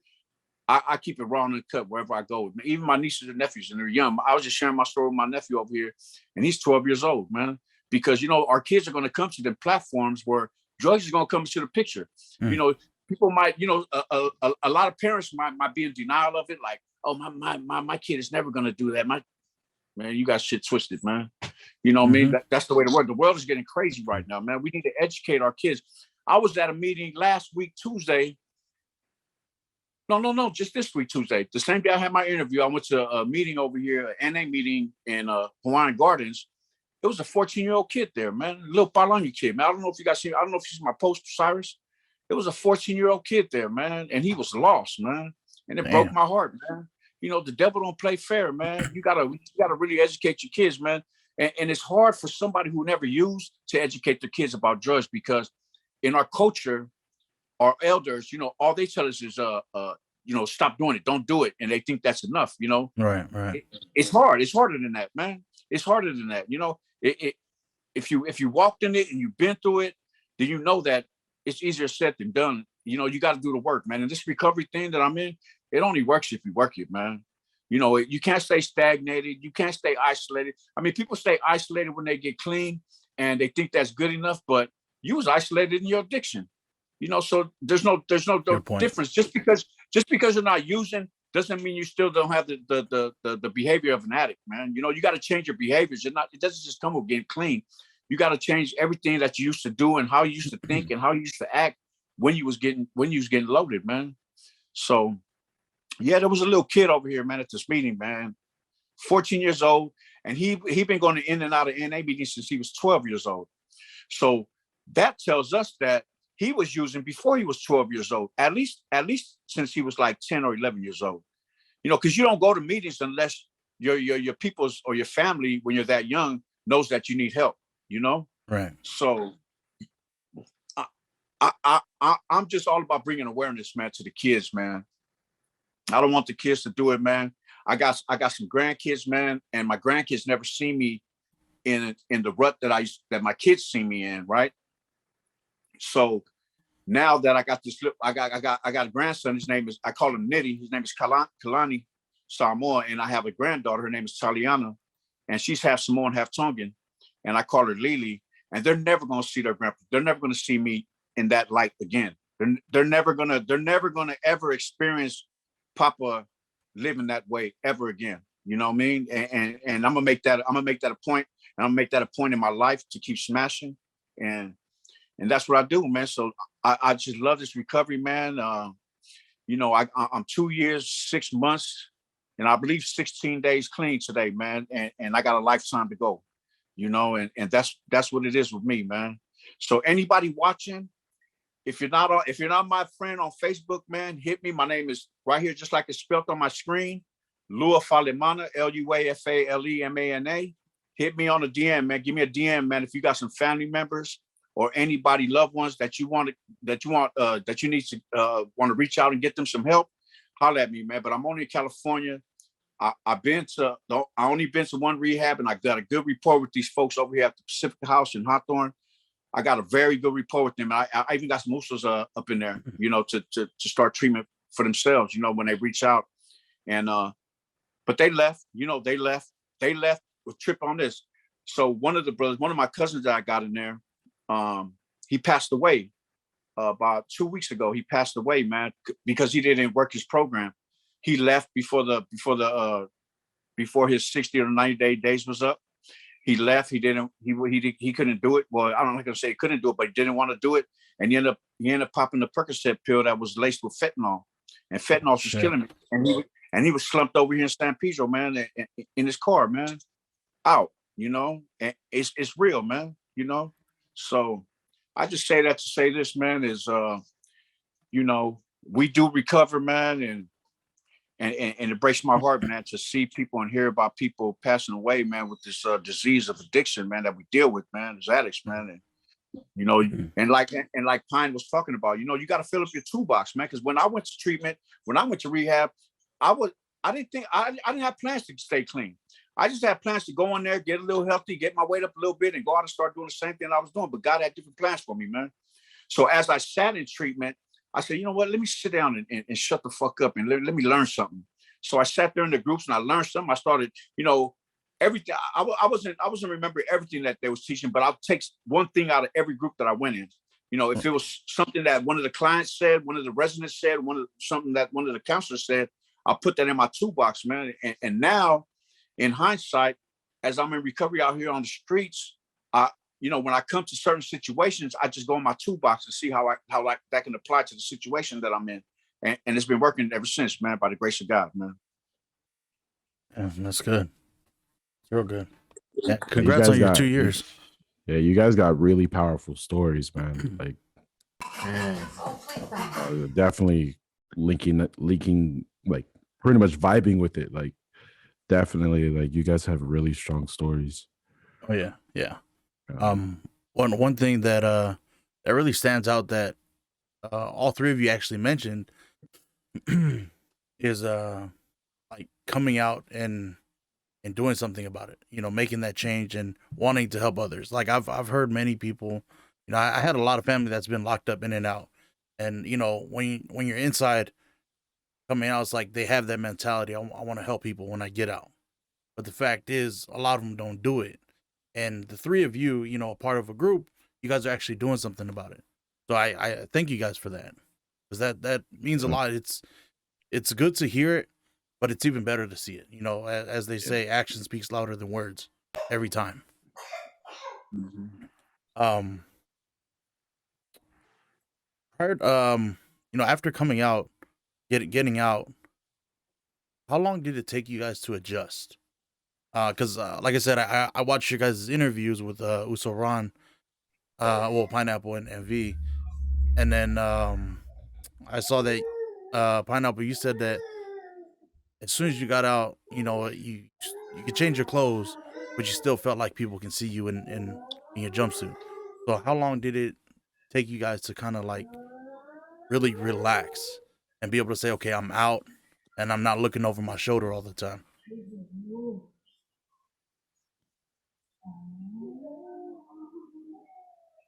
[SPEAKER 7] I keep it raw and cut wherever I go. Even my nieces and nephews, and they're young. I was just sharing my story with my nephew over here, and he's 12 years old, man. Because our kids are going to come to the platforms where drugs is going to come into the picture. People might, a lot of parents might be in denial of it, like, oh, my kid is never going to do that. Man, you got shit twisted, man. You know what I mean? That's the way the world. The world is getting crazy right now, man. We need to educate our kids. I was at a meeting last week, Tuesday. No, just this week, Tuesday. The same day I had my interview, I went to a meeting over here, an NA meeting in Hawaiian Gardens. It was a 14-year-old kid there, man. A little Palani kid, man. I don't know if you guys see, I don't know if you see my post, Cyrus. It was a 14-year-old kid there, man. And he was lost, man. And it broke my heart, man. The devil don't play fair, man. You gotta really educate your kids, man. And it's hard for somebody who never used to educate their kids about drugs, because in our culture, our elders, all they tell us is, stop doing it, don't do it, and they think that's enough.
[SPEAKER 2] Right.
[SPEAKER 7] It's hard. It's harder than that, man. It's harder than that. If you walked in it and you've been through it, then you know that it's easier said than done. You got to do the work, man. And this recovery thing that I'm in, it only works if you work it, man. You can't stay stagnated. You can't stay isolated. I mean, people stay isolated when they get clean and they think that's good enough, but you was isolated in your addiction. So there's no difference. Just because you're not using doesn't mean you still don't have the behavior of an addict, man. You got to change your behaviors. It doesn't just come with getting clean. You got to change everything that you used to do and how you used to think and how you used to act when you was getting loaded, man. So yeah, there was a little kid over here, man, at this meeting, man, 14 years old, and he been going in and out of NA meetings since he was 12 years old. So that tells us that he was using before he was 12 years old, at least since he was like 10 or 11 years old. Because you don't go to meetings unless your people's or your family, when you're that young, knows that you need help.
[SPEAKER 2] Right.
[SPEAKER 7] So I'm just all about bringing awareness, man, to the kids, man. I don't want the kids to do it, man. I got some grandkids, man, and my grandkids never see me in the rut that my kids see me in, right? So now that I got this, I got a grandson. I call him Nitty. His name is Kalani Samoa, and I have a granddaughter. Her name is Taliana, and she's half Samoan, half Tongan, and I call her Lily. And they're never gonna see their grandpa. They're never gonna see me in that light again. They're never gonna ever experience Papa living that way ever again. You know what I mean? And I'm gonna make that a point, and I'm gonna make that a point in my life to keep smashing. And that's what I do, man. So I just love this recovery, man. I'm 2 years, 6 months, and I believe 16 days clean today, man. And I got a lifetime to go, and that's what it is with me, man. So anybody watching, if you're not my friend on Facebook, man, hit me. My name is right here, just like it's spelled on my screen. Luafalemana, Luafalemana. Hit me on a DM, man. Give me a DM, man. If you got some family members or anybody, loved ones that you need to want to reach out and get them some help, holler at me, man. But I'm only in California. I only been to one rehab, and I got a good rapport with these folks over here at the Pacific House in Hawthorne. I got a very good rapport with them. I even got some Usos up in there, to start treatment for themselves, when they reach out. And but they left, they left with trip on this. So one of the brothers, one of my cousins that I got in there, he passed away about 2 weeks ago. He passed away, man, because he didn't work his program. He left before his 60 or 90 days was up. He left. He couldn't do it. Well, I'm not gonna say he couldn't do it, but he didn't want to do it. And he ended up popping the Percocet pill that was laced with fentanyl, and fentanyl was killing him. And he was slumped over here in San Pedro, man, in his car, man, out. You know, and it's real, man. You know, so I just say that to say this, man, is you know, we do recover, man, and it breaks my heart, man, to see people and hear about people passing away, man, with this disease of addiction, man, that we deal with, man, as addicts, man. And you know, and like Pine was talking about, you know, you got to fill up your toolbox, man. Because when I went to treatment, when I went to rehab, I didn't have plans to stay clean. I just had plans to go in there, get a little healthy, get my weight up a little bit, and go out and start doing the same thing I was doing. But God had different plans for me, man. So as I sat in treatment, I said, you know what, let me sit down and shut the fuck up and let me learn something. So I sat there in the groups and I learned something. I started, you know, everything. I wasn't remembering everything that they was teaching, but I'll take one thing out of every group that I went in. You know, if it was something that one of the clients said, one of the residents said, something that one of the counselors said, I'll put that in my toolbox, man. And now, in hindsight, as I'm in recovery out here on the streets, you know, when I come to certain situations, I just go in my toolbox and see how that can apply to the situation that I'm in. And it's been working ever since, man, by the grace of God, man.
[SPEAKER 2] Yeah, that's good. It's real good. Yeah, congrats on your 2 years.
[SPEAKER 3] Yeah, you guys got really powerful stories, man. Like, definitely linking, like, pretty much vibing with it. Like, definitely, like, you guys have really strong stories.
[SPEAKER 2] Oh yeah, yeah. One thing that that really stands out that all three of you actually mentioned is like coming out and doing something about it. You know, making that change and wanting to help others. Like I've heard many people. You know, I had a lot of family that's been locked up in and out, and you know, when you're inside, coming out, it's like they have that mentality. I want to help people when I get out, but the fact is, a lot of them don't do it. And the three of you, you know, a part of a group, you guys are actually doing something about it. So I thank you guys for that, because that means a lot. It's good to hear it, but it's even better to see it. You know, as they say, action speaks louder than words every time. You know, after coming out, getting out, how long did it take you guys to adjust? Because like I said, I watched your guys' interviews with Uso Ron, well, Pineapple and V, and then I saw that Pineapple, you said that as soon as you got out, you know, you could change your clothes, but you still felt like people can see you in your jumpsuit. So how long did it take you guys to kind of like really relax and be able to say, okay, I'm out and I'm not looking over my shoulder all the time?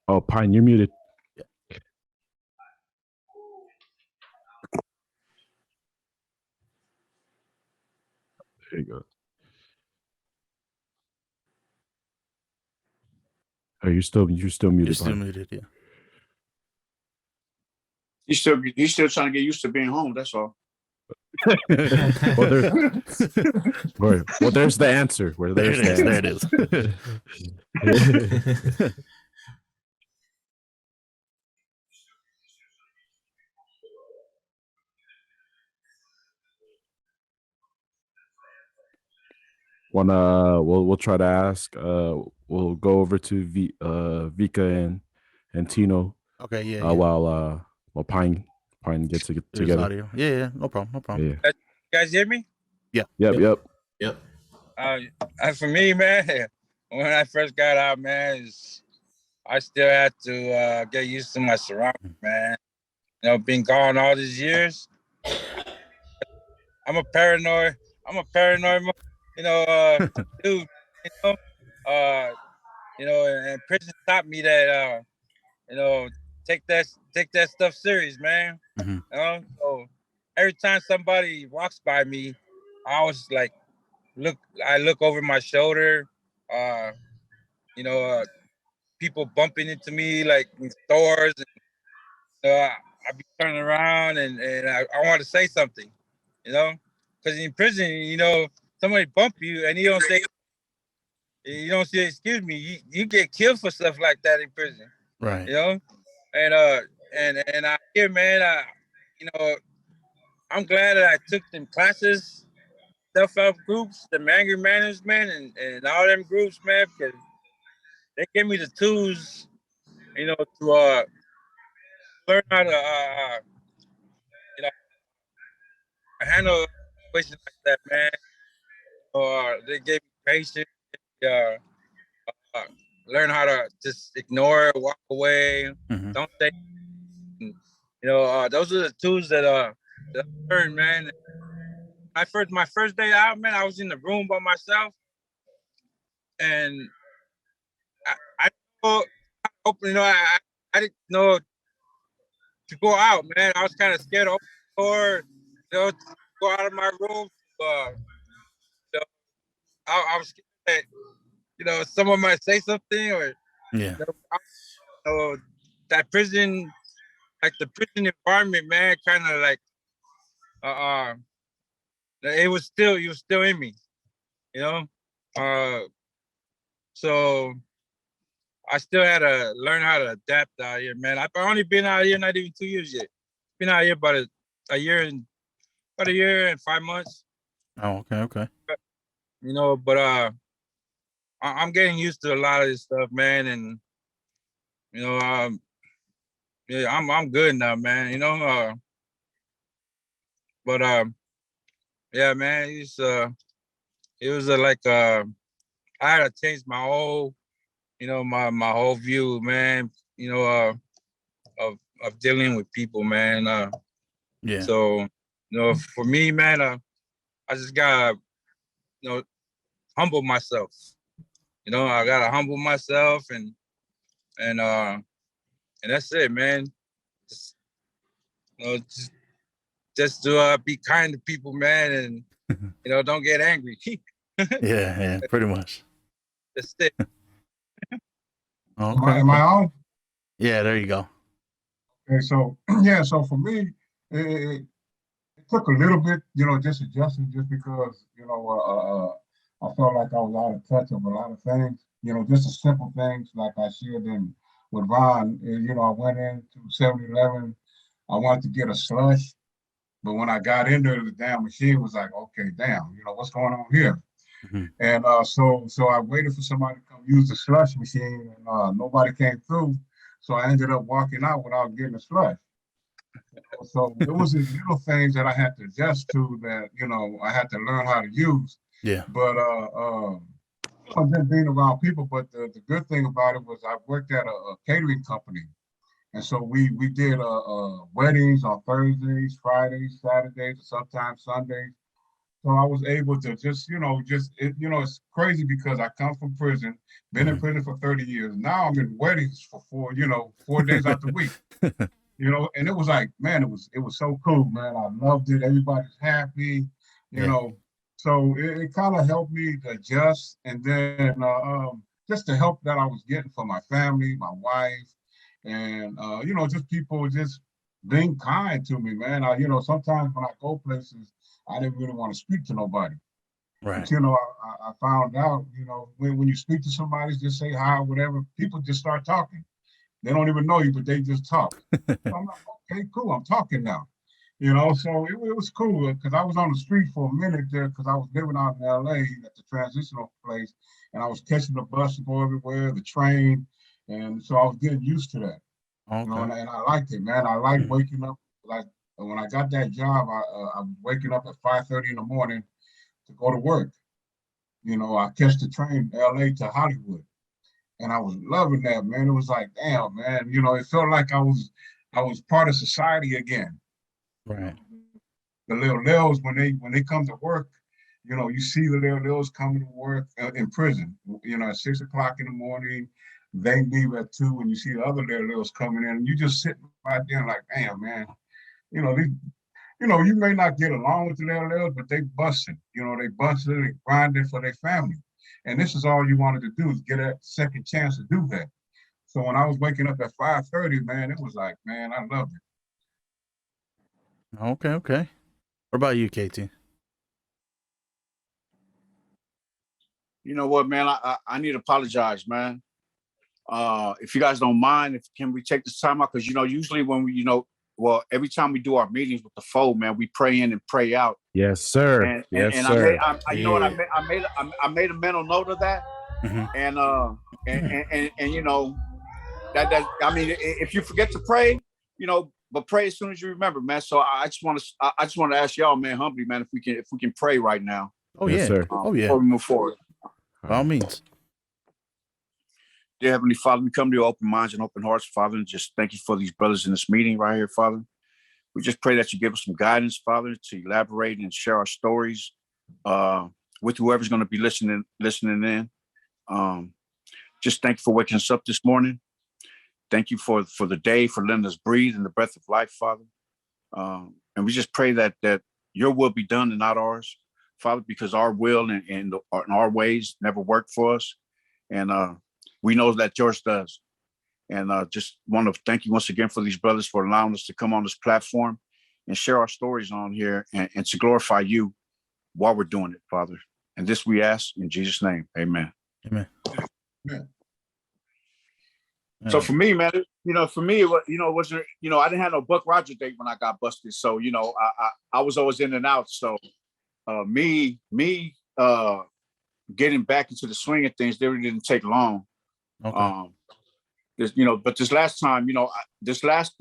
[SPEAKER 3] Oh, Pine, you're muted.
[SPEAKER 2] Yeah.
[SPEAKER 3] There you go. Oh, you're still muted.
[SPEAKER 2] You're still
[SPEAKER 3] Pine.
[SPEAKER 2] muted, yeah.
[SPEAKER 7] He's still trying to get used to being home. That's all.
[SPEAKER 3] Well, there's the answer. There it
[SPEAKER 2] is.
[SPEAKER 3] We'll try to ask. We'll go over to Vika and Chino.
[SPEAKER 2] Okay, yeah.
[SPEAKER 3] While Pine gets together.
[SPEAKER 2] Audio. Yeah, no problem.
[SPEAKER 3] Yeah.
[SPEAKER 5] You guys hear me?
[SPEAKER 2] Yeah.
[SPEAKER 3] Yep.
[SPEAKER 5] For me, man, when I first got out, man, I still had to get used to my surroundings, man. You know, being gone all these years. I'm a paranoid, you know, dude. You know, and prison taught me that, you know, take that stuff serious, man.
[SPEAKER 2] Mm-hmm.
[SPEAKER 5] You know, so every time somebody walks by me, I always like I look over my shoulder. people bumping into me like in stores. And, I be turning around and I want to say something, because in prison, somebody bump you and you don't say excuse me, you get killed for stuff like that in prison,
[SPEAKER 2] Right.
[SPEAKER 5] And I hear, man, I'm glad that I took them classes, self-help groups, the anger management, and all them groups, man, because they gave me the tools, to learn how to, you know, handle situations like that, man. Or they gave me patience, uh, uh, learn how to just ignore, walk away,
[SPEAKER 2] Mm-hmm.
[SPEAKER 5] don't say. Those are the tools that I learned, man. My first day out, man, I was in the room by myself, and I I didn't know to go out, man. I was kind of scared to open the door, to go out of my room. You know, I was scared that someone might say something, or
[SPEAKER 2] Yeah.
[SPEAKER 5] That prison, like the prison environment, man, kind of like it was still in me, you know. So I still had to learn how to adapt out here, man. I've only been out here not even 2 years yet. Been out here about a year and 5 months.
[SPEAKER 2] Oh, okay.
[SPEAKER 5] But I'm getting used to a lot of this stuff, man, and yeah, I'm good now, man. But yeah, man, it was like I had to change my whole, my whole view, man. Of dealing with people, man.
[SPEAKER 2] Yeah.
[SPEAKER 5] So for me, man, I just gotta humble myself. I gotta humble myself and that's it, man. Just, just to be kind to people, man, and don't get angry.
[SPEAKER 2] Yeah, pretty much.
[SPEAKER 5] That's it.
[SPEAKER 2] Okay.
[SPEAKER 8] Am I on?
[SPEAKER 2] Yeah, there you go.
[SPEAKER 8] Okay, so yeah, so for me, it took a little bit, just adjusting, just because, I felt like I was out of touch of a lot of things, just the simple things like I shared in with Ron. I went into 7-Eleven, I wanted to get a slush, but when I got in there, the damn machine was like, okay, damn, what's going on here?
[SPEAKER 2] Mm-hmm.
[SPEAKER 8] And so I waited for somebody to come use the slush machine, and nobody came through. So I ended up walking out without getting a slush. So it was these little things that I had to adjust to, that I had to learn how to use.
[SPEAKER 2] Yeah.
[SPEAKER 8] But just being around people. But the good thing about it was I worked at a catering company, and so we did weddings on Thursdays, Fridays, Saturdays, and sometimes Sundays. So I was able to it's crazy because I come from prison, been in prison for 30 years. Now I'm in weddings for 4 days out the week. And it was like, man, it was so cool, man. I loved it. Everybody's happy, So it kind of helped me to adjust, and then just the help that I was getting from my family, my wife, and just people just being kind to me, man. Sometimes when I go places, I didn't really want to speak to nobody.
[SPEAKER 2] Right.
[SPEAKER 8] But I found out, when you speak to somebody, just say hi, whatever, people just start talking. They don't even know you, but they just talk. So I'm like, okay, cool, I'm talking now. So it was cool, because I was on the street for a minute there, because I was living out in LA at the transitional place, and I was catching the bus to go everywhere, the train, and so I was getting used to that.
[SPEAKER 2] Okay.
[SPEAKER 8] And I liked it, man. I liked waking up. Like when I got that job, I was waking up at 5:30 in the morning to go to work. I catch the train LA to Hollywood. And I was loving that, man. It was like, damn, man. It felt like I was part of society again.
[SPEAKER 2] Right.
[SPEAKER 8] The little Lils, when they come to work, you see the little Lils coming to work in prison. At 6 o'clock in the morning, they leave at 2, and you see the other little Lils coming in, and you just sitting right there like, damn, man. You may not get along with the little Lils, but they busting. They busting, they grinding for their family. And this is all you wanted to do, is get a second chance to do that. So when I was waking up at 5:30, man, it was like, man, I loved it.
[SPEAKER 2] Okay, okay. What about you, KT?
[SPEAKER 7] You know what, man? I need to apologize, man. If you guys don't mind, can we take this time out? Because usually when we, every time we do our meetings with the F.O.U, man, we pray in and pray out.
[SPEAKER 3] Yes, sir.
[SPEAKER 7] And
[SPEAKER 3] yes,
[SPEAKER 7] sir.
[SPEAKER 2] You
[SPEAKER 7] know what? I made a mental note of that.
[SPEAKER 2] Mm-hmm.
[SPEAKER 7] And that I mean, if you forget to pray, but pray as soon as you remember, man. So I just want to ask y'all, man, humbly, man, if we can pray right now.
[SPEAKER 2] Oh
[SPEAKER 3] yes,
[SPEAKER 2] yeah,
[SPEAKER 3] sir.
[SPEAKER 2] Oh yeah.
[SPEAKER 7] Before we move forward.
[SPEAKER 2] By all means.
[SPEAKER 7] Dear Heavenly Father, we come to you open minds and open hearts, Father, and just thank you for these brothers in this meeting right here, Father. We just pray that you give us some guidance, Father, to elaborate and share our stories with whoever's going to be listening in. Just thank you for waking us up this morning. Thank you for the day, for letting us breathe in the breath of life, Father. And we just pray that your will be done and not ours, Father, because our will and our ways never work for us. And we know that yours does. And just want to thank you once again for these brothers for allowing us to come on this platform and share our stories on here and to glorify you while we're doing it, Father. And this we ask in Jesus' name. Amen.
[SPEAKER 2] Amen.
[SPEAKER 8] Yeah.
[SPEAKER 7] So for me, man, for me, it wasn't, I didn't have no Buck Roger date when I got busted. So, I was always in and out. So me getting back into the swing of things, they really didn't take long.
[SPEAKER 2] Okay.
[SPEAKER 7] But this last time, this last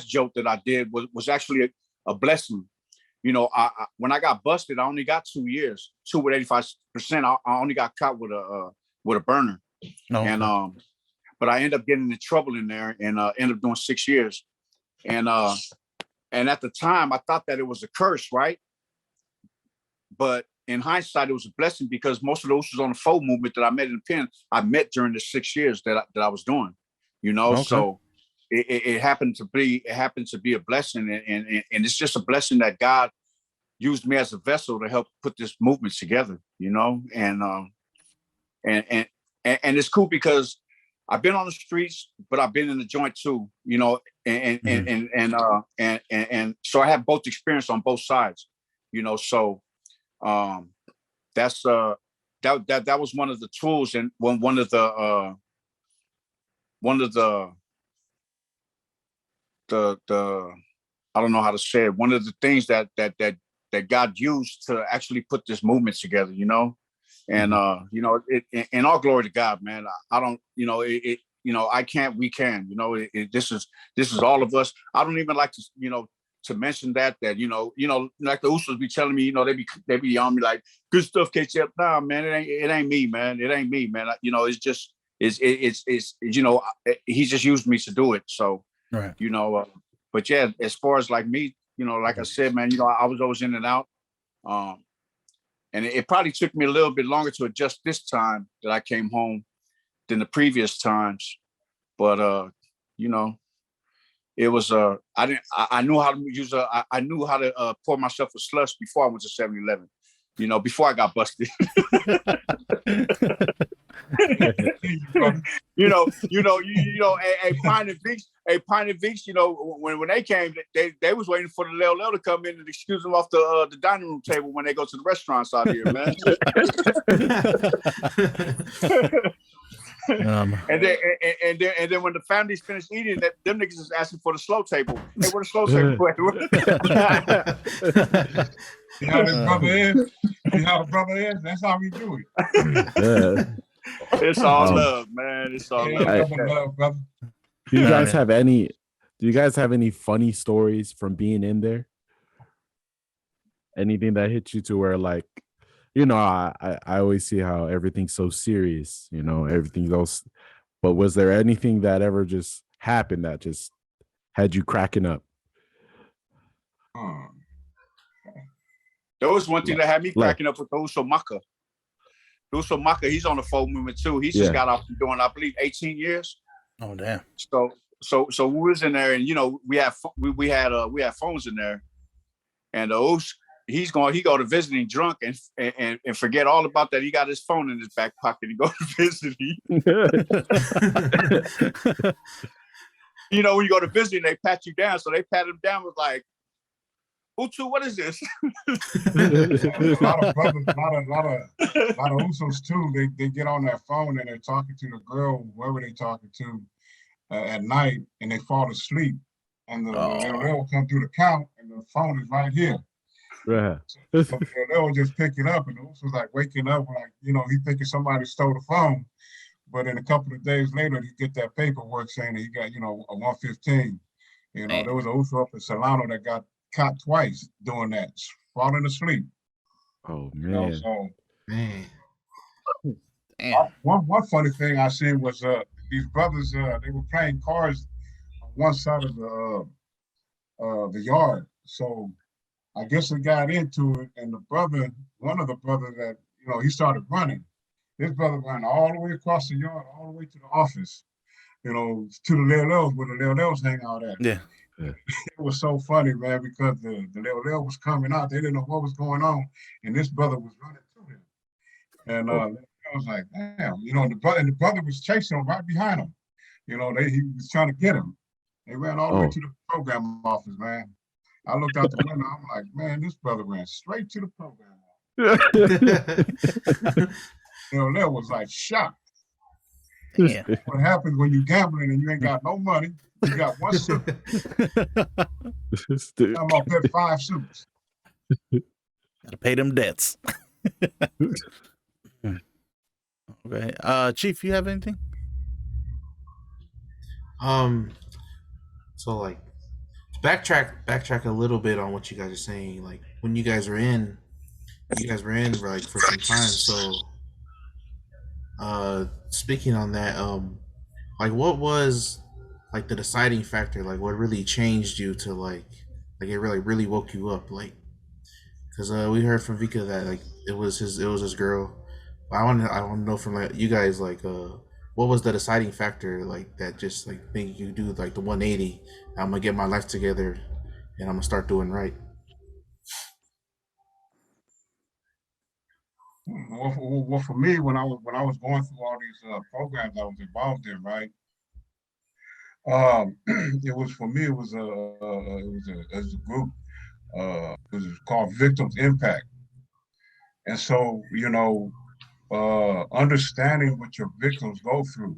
[SPEAKER 7] joke that I did was actually a blessing. When I got busted, I only got 2 years, 2 with 85%. I only got caught with a burner.
[SPEAKER 2] Okay.
[SPEAKER 7] And but I ended up getting in trouble in there and ended up doing 6 years. And at the time, I thought that it was a curse, right? But in hindsight, it was a blessing because most of those was on the F.O.U movement that I met in the pen. I met during the 6 years that I was doing,
[SPEAKER 2] Okay.
[SPEAKER 7] So it happened to be a blessing, and it's just a blessing that God used me as a vessel to help put this movement together, and it's cool because I've been on the streets, but I've been in the joint too, and so I have both experience on both sides, so that's that was one of the tools and one of the I don't know how to say it, one of the things that God used to actually put this movement together, and and all glory to God, man. I don't, I can't, we can, this is all of us. I don't even like to mention that like the Usos be telling me, they be on me like, good stuff, KTF. Nah, man, it ain't me, man. It ain't me, man. It's just, it's he just used me to do it. So,
[SPEAKER 2] Right.
[SPEAKER 7] But yeah, as far as like me, like I said, man, I was always in and out. And it probably took me a little bit longer to adjust this time that I came home than the previous times. But, it was, I knew how to use I knew how to pour myself a slush before I went to 7-Eleven, before I got busted. Pine and Veeks, when they came, they was waiting for the Lil to come in and excuse them off the dining room table when they go to the restaurants out here, man. And then when the families finished eating, them niggas is asking for the slow table. Hey, where the slow table?
[SPEAKER 8] See how this brother is? See how the brother is? That's how we do it.
[SPEAKER 7] It's all love, man. It's all love,
[SPEAKER 8] brother.
[SPEAKER 3] Do you guys have any? Do you guys have any funny stories from being in there? Anything that hit you to where like, I always see how everything's so serious, everything else. But was there anything that ever just happened that just had you cracking up?
[SPEAKER 7] There was one thing that had me cracking up with Uso Maka. Uso Maka, he's on the F.O.U movement too. He just got off from doing, I believe, 18 years.
[SPEAKER 2] Oh damn.
[SPEAKER 7] So we was in there, and we had phones in there, and he go to visiting drunk and forget all about that. He got his phone in his back pocket. He go to visiting. You know, when you go to visiting, they pat you down. So they pat him down with like, Utu, what is this?
[SPEAKER 8] A lot of brothers, a lot of Usos too. They get on that phone and they're talking to the girl, whoever they're talking to, at night, and they fall asleep. And the little will come through the count, and the phone is right here.
[SPEAKER 3] Right.
[SPEAKER 8] So they'll just pick it up, and the Usos like waking up, like, you know, he thinking somebody stole the phone. But in a couple of days later, he get that paperwork saying that he got, you know, a 115. You know, there was a Uso up in Solano that got caught twice doing that, falling asleep.
[SPEAKER 3] Oh man.
[SPEAKER 8] You know, so
[SPEAKER 6] Man.
[SPEAKER 8] one funny thing I seen was these brothers they were playing cards on one side of the yard. So I guess they got into it, and one of the brothers that, you know, he started running. His brother ran all the way across the yard, all the way to the office, you know, to the Lil where the Lils hang out at.
[SPEAKER 2] Yeah.
[SPEAKER 8] It was so funny, man, because the Lil was coming out. They didn't know what was going on, and this brother was running to him. And I was like, damn, you know, the brother was chasing him right behind him. You know, he was trying to get him. They ran all the way to the program office, man. I looked out the window. I'm like, man, this brother ran straight to the program office. You know, Lil was like shocked.
[SPEAKER 2] Yeah.
[SPEAKER 8] What happens when you gambling and you ain't got no money? You got one suit. I'm gonna put 5 suits.
[SPEAKER 2] Gotta pay them debts. Okay. Chief, you have anything?
[SPEAKER 6] So like backtrack a little bit on what you guys are saying. Like when you guys were in like for some time. So speaking on that, like what was like the deciding factor, like what really changed you to like it really woke you up, like, because we heard from Vika that like it was his girl. But I want to know from like you guys, like what was the deciding factor, like that just like made you do like the 180? I'm gonna get my life together and I'm gonna start doing right.
[SPEAKER 8] Well, for me, when I was going through all these programs I was involved in, right? It was a group. It was called Victims Impact, and so, you know, understanding what your victims go through,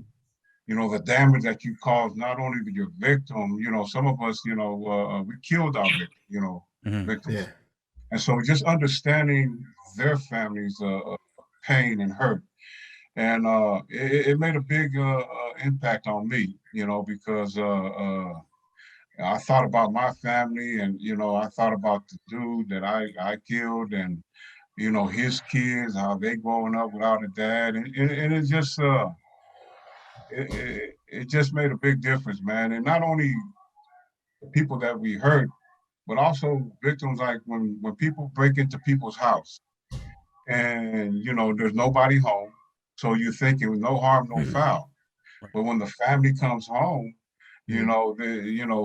[SPEAKER 8] you know, the damage that you cause not only to your victim. You know, some of us, you know, we killed our victims,
[SPEAKER 6] Yeah.
[SPEAKER 8] and so just understanding their families' pain and hurt. And it made a big impact on me, you know, because I thought about my family, and, you know, I thought about the dude that I killed, and, you know, his kids, how they growing up without a dad. And it just, it just made a big difference, man. And not only the people that we hurt, but also victims, like when people break into people's house and, you know, there's nobody home. So you're thinking no harm, no foul. But when the family comes home, you know,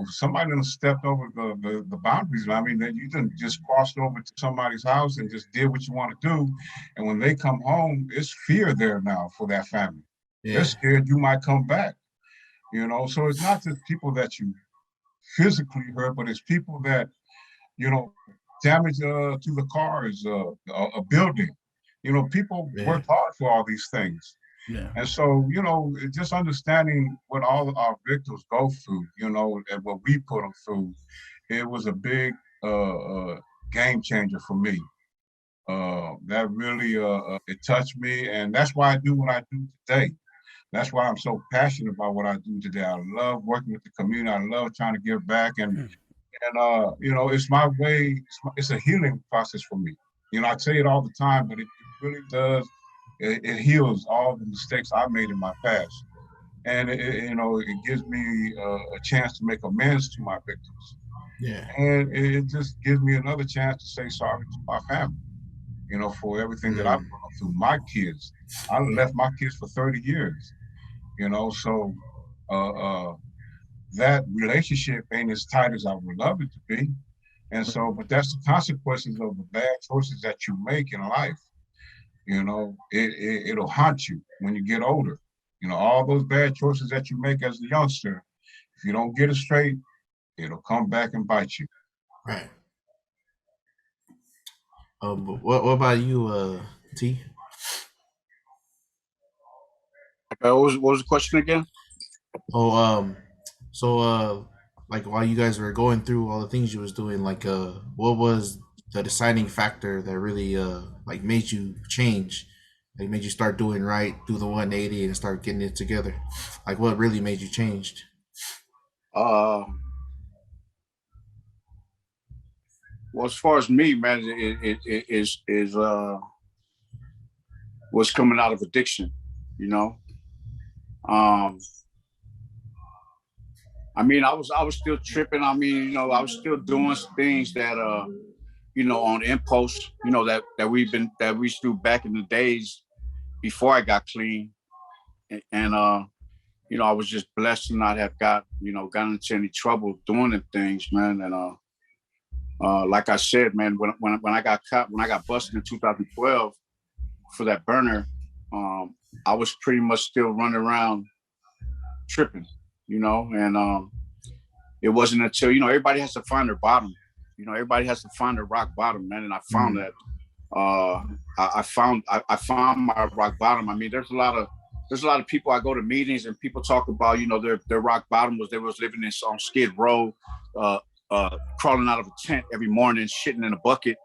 [SPEAKER 8] somebody done stepped over the boundaries. I mean, that you done just crossed over to somebody's house and just did what you want to do. And when they come home, it's fear there now for that family.
[SPEAKER 6] Yeah.
[SPEAKER 8] They're scared you might come back, you know. So it's not just people that you physically hurt, but it's people that, you know, damage to the cars, a building. You know, people work hard for all these things.
[SPEAKER 2] Yeah.
[SPEAKER 8] And so, you know, just understanding what all of our victims go through, you know, and what we put them through, it was a big game changer for me. That really, it touched me. And that's why I do what I do today. That's why I'm so passionate about what I do today. I love working with the community. I love trying to give back. And you know, it's my way. It's a healing process for me. You know, I say it all the time, but it really does. It heals all the mistakes I made in my past, and you know, it gives me a chance to make amends to my victims.
[SPEAKER 6] Yeah.
[SPEAKER 8] And it just gives me another chance to say sorry to my family, you know, for everything that I've gone through. My kids, I left my kids for 30 years, you know, so that relationship ain't as tight as I would love it to be. And so, but that's the consequences of the bad choices that you make in life. You know, it'll haunt you when you get older. You know, all those bad choices that you make as a youngster, if you don't get it straight, it'll come back and bite you.
[SPEAKER 6] Right. What about you, T?
[SPEAKER 7] What was the question again?
[SPEAKER 6] So like while you guys were going through all the things you was doing, like what was the deciding factor that really like made you change, like made you start doing right, do the 180 and start getting it together? Like what really made you changed?
[SPEAKER 7] Well, as far as me, man, it is was coming out of addiction, you know. I mean, I was still tripping. I mean, you know, I was still doing things that you know, on impulse, you know, that we used to do back in the days before I got clean. And you know, I was just blessed to not have gotten into any trouble doing them things, man. And like I said, man, when I got caught, when I got busted in 2012 for that burner, I was pretty much still running around tripping, you know. And it wasn't until, you know, everybody has to find their bottom, you know, everybody has to find their rock bottom, man. And I found that. I found my rock bottom. I mean, there's a lot of people, I go to meetings and people talk about, you know, their rock bottom was they was living on Skid Row, crawling out of a tent every morning, shitting in a bucket.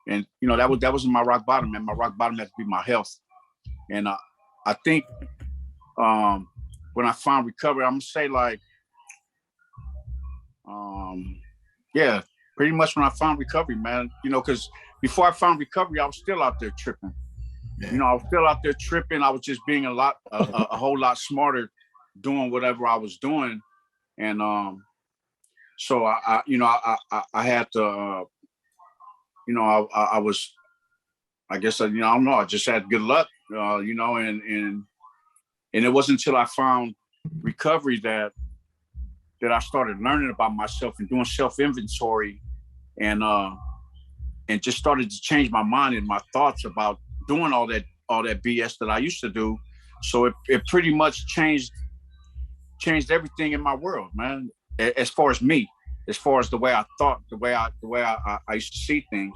[SPEAKER 7] And, you know, that wasn't my rock bottom, man. My rock bottom had to be my health. And I think when I found recovery, I'm gonna say like, yeah, pretty much when I found recovery, man, you know, because before I found recovery, I was still out there tripping. Yeah. You know, I was still out there tripping. I was just being a whole lot smarter doing whatever I was doing. And so I had to, you know, I was, I guess, you know, I don't know, I just had good luck, you know, and it wasn't until I found recovery that I started learning about myself and doing self-inventory and just started to change my mind and my thoughts about doing all that BS that I used to do. So it pretty much changed everything in my world, man. As far as me, as far as the way I thought, the way I used to see things,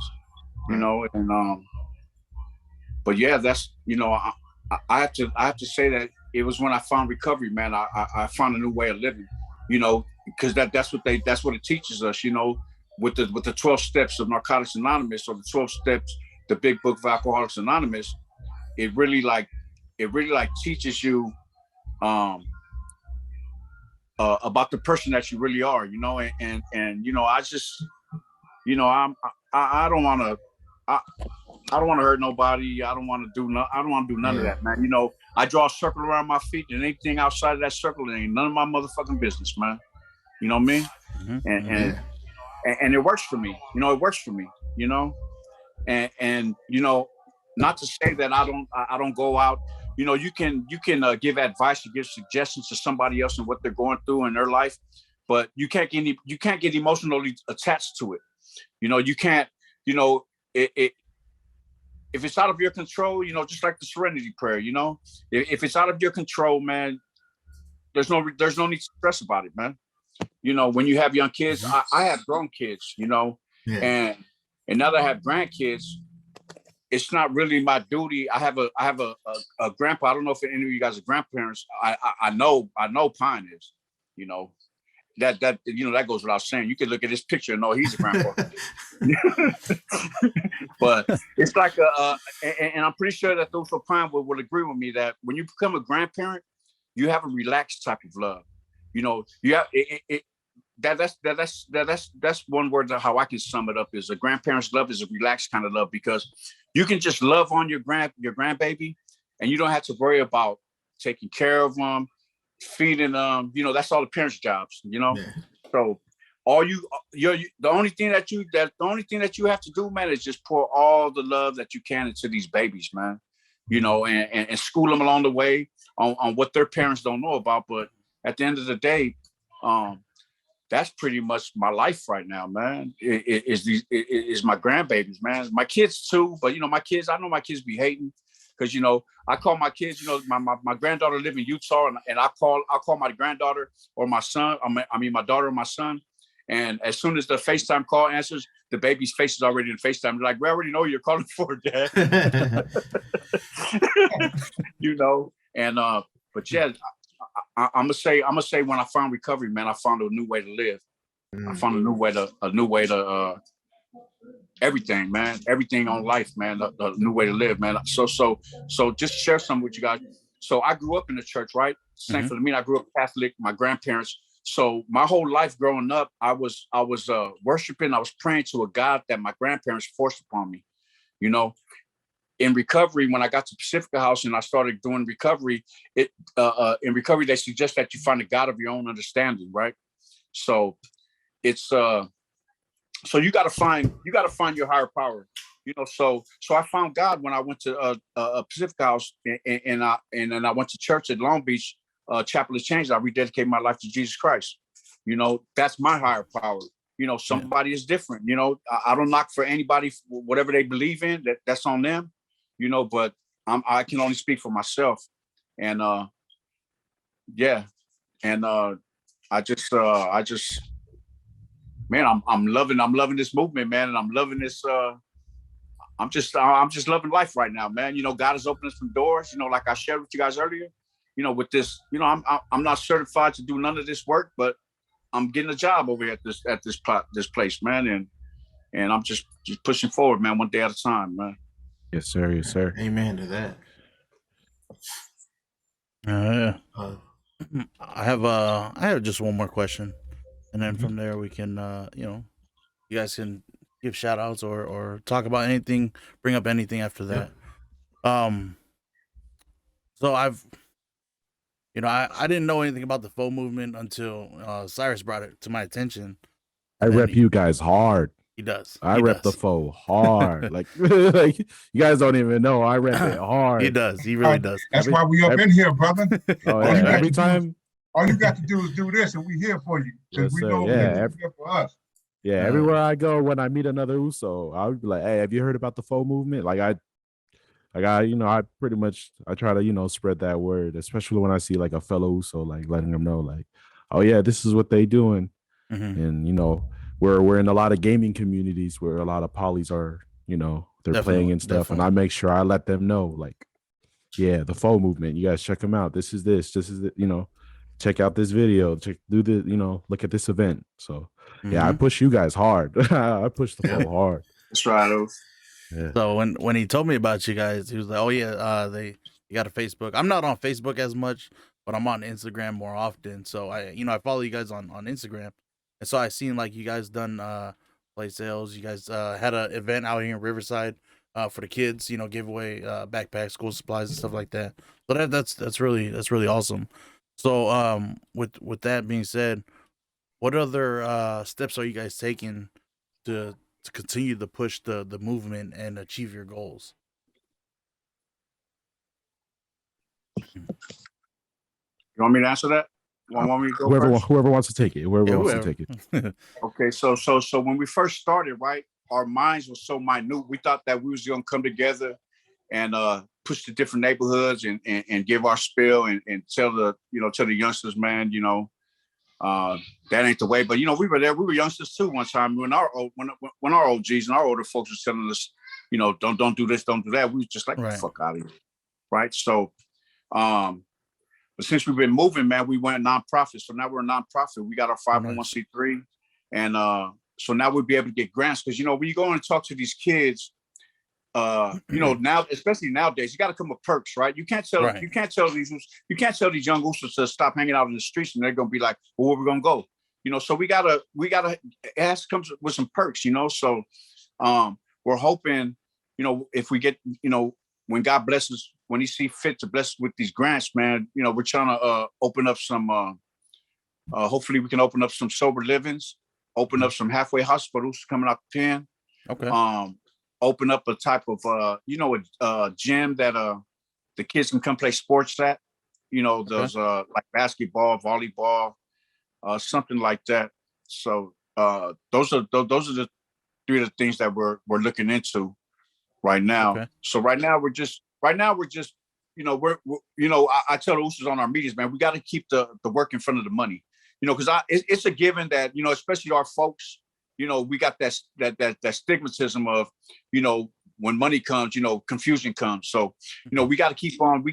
[SPEAKER 7] you know. And but yeah, that's, you know, I have to say that it was when I found recovery, man. I found a new way of living, you know, because that's what it teaches us, you know, with the 12 steps of Narcotics Anonymous, or the 12 steps, the big book of Alcoholics Anonymous. It really teaches you about the person that you really are, you know. And you know, I just, you know, I don't want to hurt nobody. I don't want to do none of that, man. You know, I draw a circle around my feet, and anything outside of that circle, it ain't none of my motherfucking business, man. You know what I mean? Mm-hmm. And it works for me. You know, it works for me. You know, and you know, not to say that I don't go out. You know, you can give advice, you give suggestions to somebody else and what they're going through in their life, but you can't get emotionally attached to it. You know, you can't. You know, if it's out of your control, you know, just like the Serenity Prayer, you know, if it's out of your control, man, there's no need to stress about it, man. You know, when you have young kids, I have grown kids, you know, and now that I have grandkids, it's not really my duty. I have a grandpa. I don't know if any of you guys are grandparents. I know Pine is, you know, that you know, that goes without saying. You can look at his picture and know he's a grandpa. But it's like and I'm pretty sure that those who Pine will agree with me that when you become a grandparent, you have a relaxed type of love. You know, you have that's one word of how I can sum it up is a grandparent's love is a relaxed kind of love, because you can just love on your grandbaby, and you don't have to worry about taking care of them, feeding them. You know, that's all the parents' jobs. You know, so the only thing that you have to do, man, is just pour all the love that you can into these babies, man. You know, and school them along the way on what their parents don't know about. But at the end of the day, that's pretty much my life right now, man. Is my grandbabies, man. My kids too, but you know, my kids, I know my kids be hating because you know, I call my kids, you know, my granddaughter live in Utah, and I'll call my granddaughter or my son, I mean my daughter or my son. And as soon as the FaceTime call answers, the baby's face is already in FaceTime. They're like, we already know you're calling for, Dad. You know, and but yeah, I'm gonna say when I found recovery, man, I found a new way to live. I found a new way to everything, man, everything on life, man, a new way to live, man. So just share some with you guys. So I grew up in the church, right? Same for me. I grew up Catholic. My grandparents. So my whole life growing up, I was worshiping. I was praying to a God that my grandparents forced upon me. You know, in recovery, when I got to Pacifica House and I started doing recovery, in recovery they suggest that you find a God of your own understanding, right? So it's so you got to find your higher power, you know. So I found God when I went to Pacifica House and I went to church at Long Beach. Chapel of Change. I rededicated my life to Jesus Christ. You know, that's my higher power. You know, somebody is different. You know, I don't knock for anybody, whatever they believe in. That's on them. You know, but I can only speak for myself. And yeah, and I just man, I'm loving this movement, man, and I'm loving this. I'm just loving life right now, man. You know, God has opened some doors. You know, like I shared with you guys earlier. You know, with this, you know, I'm not certified to do none of this work, but I'm getting a job over here at this place, man, and I'm just pushing forward, man, one day at a time, man.
[SPEAKER 3] Yes, sir. Yes, sir.
[SPEAKER 6] Amen to that.
[SPEAKER 2] Yeah. I have just one more question, and then from there we can you know, you guys can give shout outs or talk about anything, bring up anything after that. So I didn't know anything about the F.O.U movement until Cyrus brought it to my attention.
[SPEAKER 3] I rep you guys hard.
[SPEAKER 2] He does.
[SPEAKER 3] I rep the F.O.U hard. Like, like you guys don't even know. I rep it hard.
[SPEAKER 2] He does. He really does.
[SPEAKER 8] That's why we up in here, brother.
[SPEAKER 3] Oh, yeah. Every time.
[SPEAKER 8] All you got to do is do this, and we here for you.
[SPEAKER 3] Yes,
[SPEAKER 8] we
[SPEAKER 3] sir.
[SPEAKER 8] know you're here for us.
[SPEAKER 3] Yeah, everywhere I go, when I meet another Uso, I would be like, "Hey, have you heard about the F.O.U movement?" You know, I pretty much I try to, you know, spread that word, especially when I see like a fellow Uso, like letting them know, like, "Oh yeah, this is what they doing," and you know, we're in a lot of gaming communities where a lot of polys are, you know, they're playing and stuff, and I make sure I let them know, like, yeah, the F.O.U movement, you guys check them out. This is it, you know. Check out this video. Do the, you know, look at this event. So yeah, I push you guys hard. I push the F.O.U hard.
[SPEAKER 7] That's right.
[SPEAKER 2] Yeah. So when he told me about you guys, he was like, "Oh yeah, you got a Facebook." I'm not on Facebook as much, but I'm on Instagram more often. So I follow you guys on Instagram, and so I seen like you guys done play sales. You guys had an event out here in Riverside for the kids. You know, give away backpacks, school supplies, and stuff like that. So that's really awesome. So with that being said, what other steps are you guys taking to continue to push the movement and achieve your goals?
[SPEAKER 7] You want me to answer that? Want me to go
[SPEAKER 3] whoever wants to take it. Whoever wants to take it.
[SPEAKER 7] Okay, so when we first started, right, our minds were so minute. We thought that we was gonna come together and push the different neighborhoods and give our spiel and tell the youngsters, man, you know, that ain't the way. But you know, we were there. We were youngsters too one time when our OGs and our older folks were telling us, you know, don't do this, don't do that. We was just like, fuck out of here, right? So, but since we've been moving, man, we went nonprofit. So now we're a nonprofit. We got our 501c3, and so now we'll be able to get grants because you know when you go and talk to these kids. You know, now, especially nowadays, you got to come with perks, right? You can't tell these young Usos to stop hanging out in the streets, and they're gonna be like, well, where we gonna go? You know, so we gotta it has to come with some perks, you know. So we're hoping, you know, if we get, you know, when God blesses, when He see fit to bless us with these grants, man, you know, we're trying to open up some. Hopefully, we can open up some sober livings, open up some halfway hospitals coming out the pen.
[SPEAKER 2] Okay.
[SPEAKER 7] Open up a type of a gym that the kids can come play sports at, you know, those like basketball, volleyball, something like that. So those are the three of the things that we're looking into right now.
[SPEAKER 2] Okay.
[SPEAKER 7] So right now we're just we're I tell the Usos on our meetings, man, we got to keep the work in front of the money, because it's a given that, especially our folks, we got that stigmatism of, when money comes, confusion comes. So, we got to keep on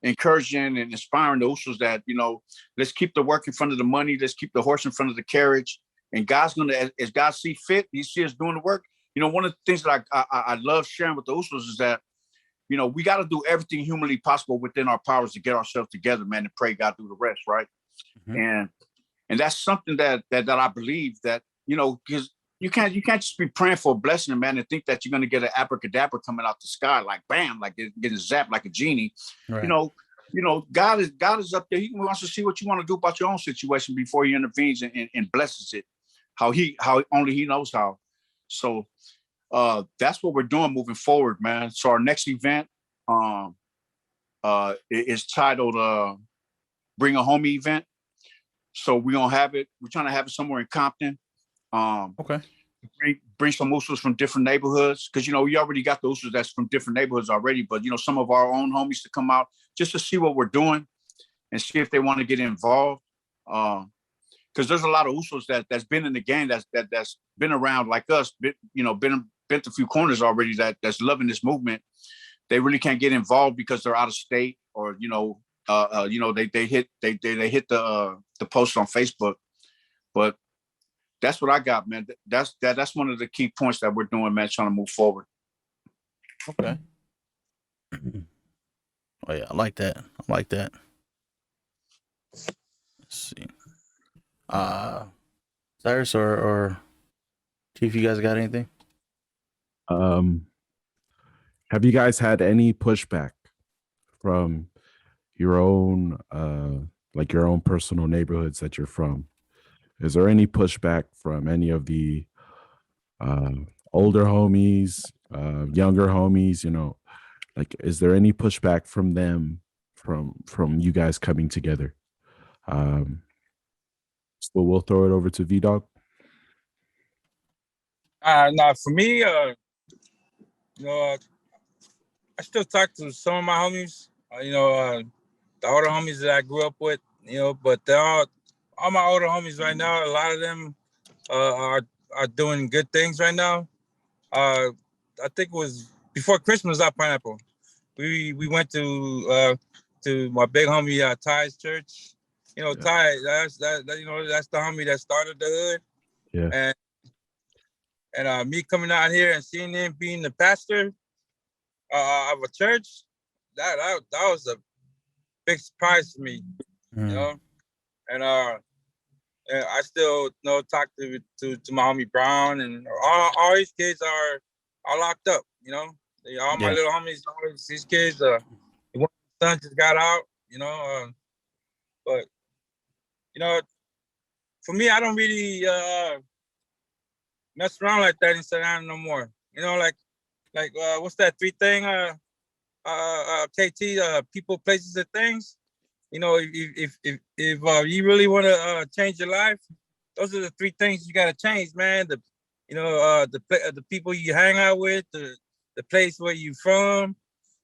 [SPEAKER 7] encouraging and inspiring the Usos that, let's keep the work in front of the money. Let's keep the horse in front of the carriage. And God's going to, as God see fit, he sees us doing the work. One of the things that I love sharing with the Usos is that, we got to do everything humanly possible within our powers to get ourselves together, man, and pray God do the rest, right? Mm-hmm. And that's something that I believe that, because you can't just be praying for a blessing, man, and think that you're going to get an abracadabra coming out the sky, like bam, like getting zapped like a genie. Right. God is up there. He wants to see what you want to do about your own situation before he intervenes and blesses it, how only he knows how. So that's what we're doing moving forward, man. So our next event is titled Bring a Homie event. So we're trying to have it somewhere in Compton.
[SPEAKER 2] Okay.
[SPEAKER 7] Bring some Usos from different neighborhoods, because we already got the Usos that's from different neighborhoods already, but some of our own homies to come out just to see what we're doing and see if they want to get involved. Because there's a lot of Usos that's been in the game, that's been around like us, bent a few corners already, that's loving this movement. They really can't get involved because they're out of state, or they hit the post on Facebook. But that's what I got, man. That's one of the key points that we're doing, man, trying to move forward.
[SPEAKER 2] Okay. Oh yeah, I like that. Let's see. Cyrus or Chief, you guys got anything?
[SPEAKER 3] Have you guys had any pushback from your own your own personal neighborhoods that you're from? Is there any pushback from any of the older homies, younger homies? Is there any pushback from them from you guys coming together? So we'll throw it over to Vee Dogg.
[SPEAKER 5] Now for me, I still talk to some of my homies. The older homies that I grew up with. But they're all my older homies right now. A lot of them are doing good things right now. I think it was before Christmas at Pineapple. We went to my big homie Ty's church. Ty, that's the homie that started the hood.
[SPEAKER 3] Yeah.
[SPEAKER 5] And me coming out here and seeing him being the pastor of a church, that was a big surprise to me. And I still talk to my homie Brown, and all these kids are locked up. All my little homies, all these kids. One son just got out. But for me, I don't really mess around like that in Savannah no more. What's that 3 thing? KT, people, places, and things. If you really want to change your life, those are the 3 things you got to change, man. The people you hang out with, the place where you from,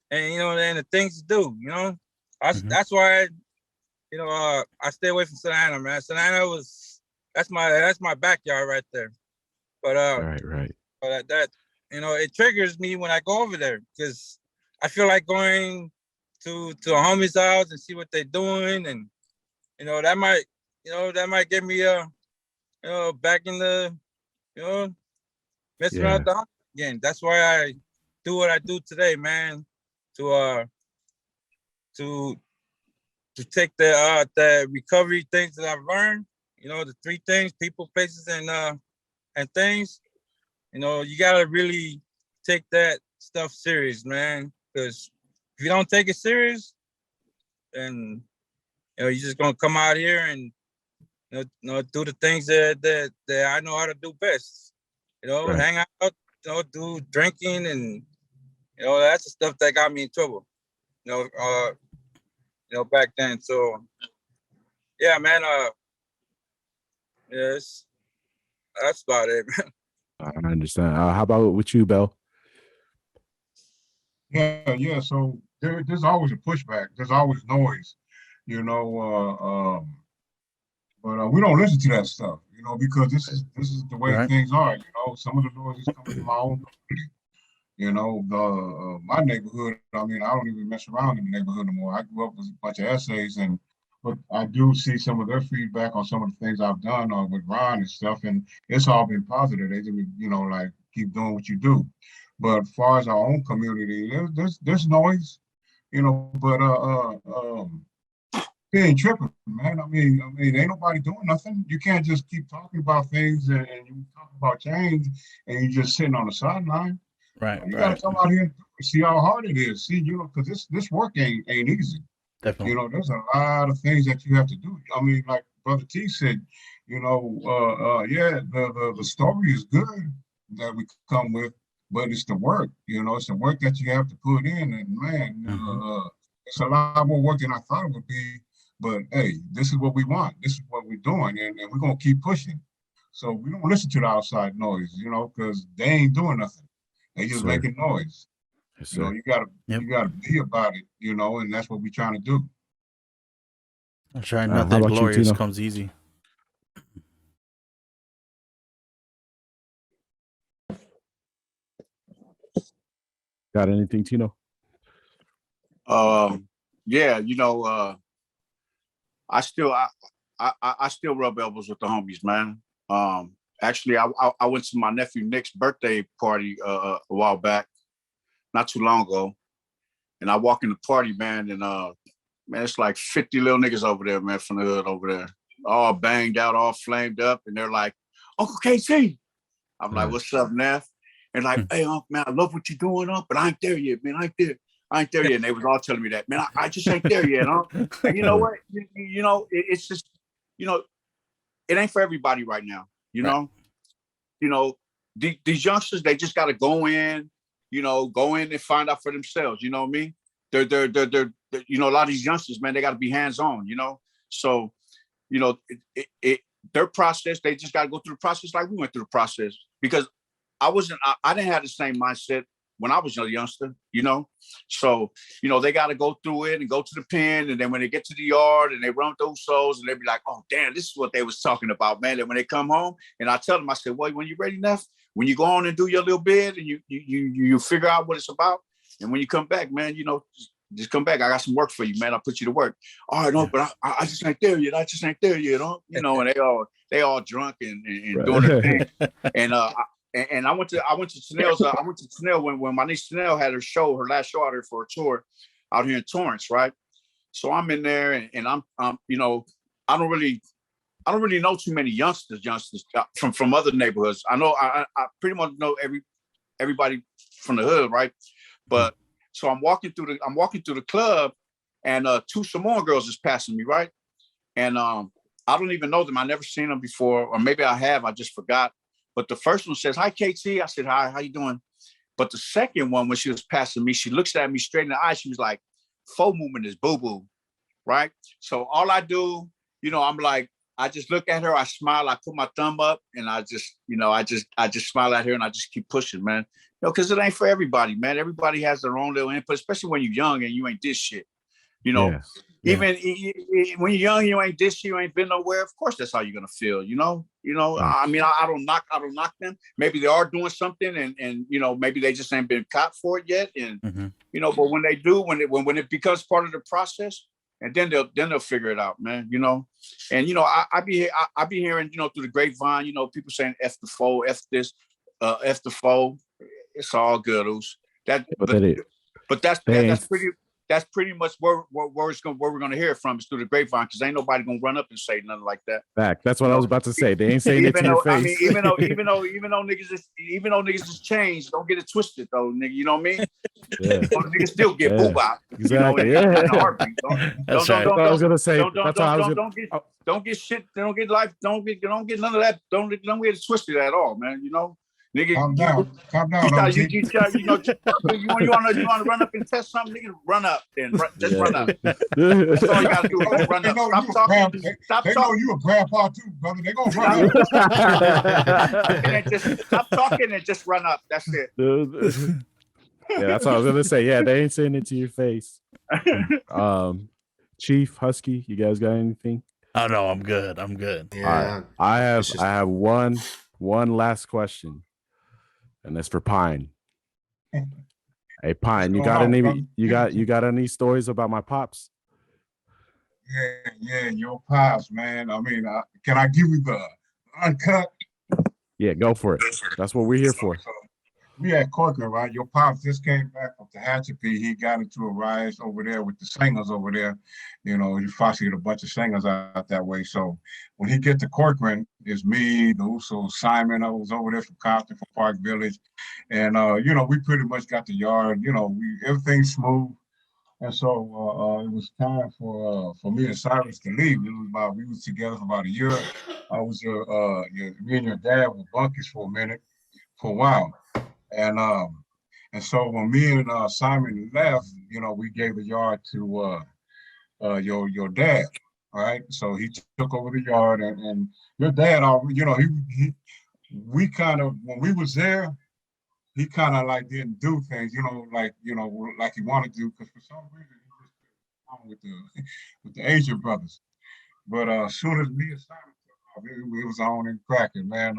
[SPEAKER 5] and and the things you do. That's why I stay away from Savannah, man. Savannah that's my backyard right there. But
[SPEAKER 3] right.
[SPEAKER 5] But that it triggers me when I go over there, because I feel like going to a homie's house and see what they're doing, and that might get me back in the messing around with the homies again. That's why I do what I do today, man. To take the recovery things that I've learned, the 3 things: people, places, and things. You gotta really take that stuff serious, man. Because if you don't take it serious, then you're just gonna come out here and do the things that I know how to do best.
[SPEAKER 3] Right.
[SPEAKER 5] Hang out, do drinking, and that's the stuff that got me in trouble. Back then. So yeah, man. Yes, that's about it.
[SPEAKER 3] I understand. How about with you, Bell?
[SPEAKER 8] Yeah. So there's always a pushback. There's always noise, you know. But we don't listen to that stuff, because this is the way
[SPEAKER 2] Right.
[SPEAKER 8] things are. Some of the noises come from my own community. My neighborhood. I mean, I don't even mess around in the neighborhood anymore. I grew up with a bunch of essays, but I do see some of their feedback on some of the things I've done with Ron and stuff, and it's all been positive. They just, like keep doing what you do. But as far as our own community, there's noise, but they ain't tripping, man. Ain't nobody doing nothing. You can't just keep talking about things and you talk about change and you just sitting on the sideline.
[SPEAKER 2] Right.
[SPEAKER 8] You
[SPEAKER 2] Right.
[SPEAKER 8] got to come out here and see how hard it is. See, because this work ain't easy.
[SPEAKER 2] Definitely.
[SPEAKER 8] There's a lot of things that you have to do. I mean, like Brother T said, yeah, the story is good that we come with, but it's the work. It's the work that you have to put in, and man, it's a lot more work than I thought it would be. But hey, this is what we want. This is what we're doing, and we're gonna keep pushing. So we don't listen to the outside noise, because they ain't doing nothing. They just making noise.
[SPEAKER 3] Yes,
[SPEAKER 8] You gotta be about it, and that's what we're trying to do.
[SPEAKER 2] I'm trying
[SPEAKER 3] how
[SPEAKER 2] nothing
[SPEAKER 3] about you,
[SPEAKER 2] glorious
[SPEAKER 3] Tino?
[SPEAKER 2] comes easy.
[SPEAKER 3] Got anything, Tino?
[SPEAKER 7] Yeah, I still rub elbows with the homies, man. Actually, I went to my nephew Nick's birthday party a while back, not too long ago, and I walk in the party, man, and man, it's like 50 little niggas over there, man, from the hood over there, all banged out, all flamed up, and they're like, Uncle KT. I'm like, what's up, Neff? And like, hey, Uncle, man, I love what you're doing, but I ain't there yet, man. I ain't there yet. And they was all telling me that, man, I just ain't there yet, huh? And you know what? It's just, it ain't for everybody right now. These youngsters, they just got to go in and find out for themselves. You know what I mean? They're a lot of these youngsters, man, they got to be hands-on, So, their process, they just got to go through the process like we went through the process, because I didn't have the same mindset when I was a youngster, So, they got to go through it and go to the pen. And then when they get to the yard and they run with the Usos and they be like, oh, damn, this is what they was talking about, man. And when they come home and I tell them, I said, well, when you're ready enough, when you go on and do your little bit and you figure out what it's about. And when you come back, man, just come back. I got some work for you, man. I'll put you to work. All right, no, but I just ain't there yet. I just ain't there yet, and they all drunk and doing their thing. And I went to Chanel's. I went to Chanel when my niece Chanel had her last show out here for a tour out here in Torrance, right? So I'm in there and I'm I don't really know too many youngsters from other neighborhoods. I know I pretty much know everybody from the hood, right? But so I'm walking through the club, and two Samoan girls is passing me, right? And I don't even know them. I never seen them before, or maybe I have. I just forgot. But the first one says, "Hi, KT." I said, "Hi, how you doing?" But the second one, when she was passing me, she looks at me straight in the eye. She was like, "F.O.U movement is boo boo," right? So all I do, I'm like, I just look at her, I smile, I put my thumb up, and I just smile at her, and I just keep pushing, man. Because it ain't for everybody, man. Everybody has their own little input, especially when you're young and you ain't this shit. Even when you're young, you ain't this, you ain't been nowhere. Of course, that's how you're gonna feel. I mean, I don't knock them. Maybe they are doing something, and maybe they just ain't been caught for it yet. And but when they do, when it becomes part of the process, and then they'll figure it out, man. And I be hearing through the grapevine, people saying F the F.O.U, F this, F the F.O.U. It's all good, Us. But that's pretty much where we're gonna hear it from, is through the grapevine, because ain't nobody gonna run up and say nothing like that.
[SPEAKER 3] Fact. That's what I was about to say. They ain't saying it to your face.
[SPEAKER 7] I mean, even though niggas just changed, don't get it twisted though, nigga. You know what I mean? Yeah. Niggas still get boo bop.
[SPEAKER 3] Exactly.
[SPEAKER 7] In a heartbeat.
[SPEAKER 3] That's right. I was gonna say.
[SPEAKER 7] Don't get shit. Don't get life. Don't get none of that. Don't get it twisted at all, man. Nigga,
[SPEAKER 8] Calm down,
[SPEAKER 7] you
[SPEAKER 8] OG.
[SPEAKER 7] want to run up and test something, nigga, run up then. Just run up. That's all you gotta do. Just run up. Stop talking.
[SPEAKER 8] They know you a grandpa too, brother. They gonna run up.
[SPEAKER 7] Stop talking and just run up. That's it.
[SPEAKER 3] Yeah, that's what I was gonna say. Yeah, they ain't saying it to your face. Chief, Husky, you guys got anything?
[SPEAKER 2] Oh no, I'm good. I'm good.
[SPEAKER 6] Yeah,
[SPEAKER 3] I have one last question, and that's for Pine. Hey, Pine, you got any stories about my pops?
[SPEAKER 8] Yeah, your pops, man. I mean, can I give you the uncut?
[SPEAKER 3] Yeah, go for it. That's what we're here for.
[SPEAKER 8] So, we at Corcoran, right? Your pops just came back from Tehachapi. He got into a riot over there with the singers over there. You know, he fostered a bunch of singers out that way. So when he get to Corcoran, it's me, the Usos, Simon. I was over there from Compton, from Park Village. And, you know, we pretty much got the yard. You know, everything's smooth. And so it was time for me and Cyrus to leave. We was together for about a year. Me and your dad were bunkies for a while. And so when me and Simon left, you know, we gave the yard to your dad. All right. So he took over the yard, and your dad, you know, we kind of, when we was there, he kind of like didn't do things, you know, like he wanted to, because for some reason he just didn't with the Asian brothers. But as soon as me and Simon took off, it was on and cracking, man.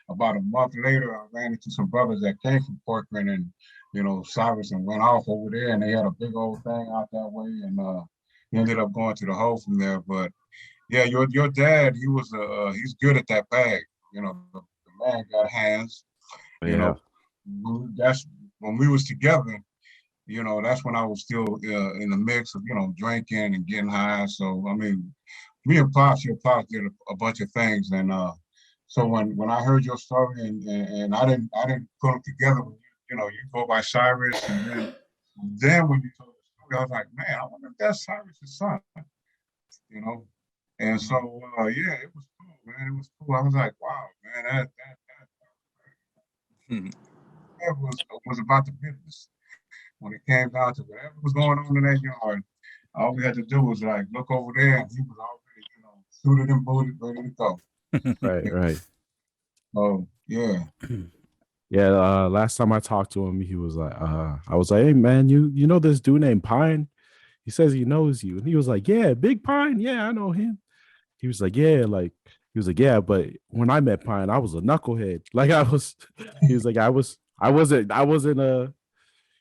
[SPEAKER 8] About a month later, I ran into some brothers that came from Corcoran, and you know, Cyrus and went off over there, and they had a big old thing out that way, and he ended up going to the hole from there. But yeah, your dad, he's good at that bag. You know, the man got hands. You know, that's when we was together. You know, that's when I was still in the mix of, you know, drinking and getting high. So I mean, me and your Pops did a bunch of things, and so when I heard your story and I didn't put them together, you know, you go by Cyrus, and then when you told the story, I was like, man, I wonder if that's Cyrus's son, you know. And so yeah, it was cool, man. It was cool. I was like, wow, man, that was about the business. When it came down to whatever was going on in that yard, all we had to do was like look over there, and he was already, you know, suited and booted, ready to go.
[SPEAKER 3] Right.
[SPEAKER 8] Oh yeah.
[SPEAKER 3] Yeah. Last time I talked to him, he was like, I was like, hey man, you know this dude named Pine? He says he knows you, and he was like, yeah, Big Pine, yeah, I know him. He was like, yeah, but when I met Pine, I was a knucklehead. Like he was like, I wasn't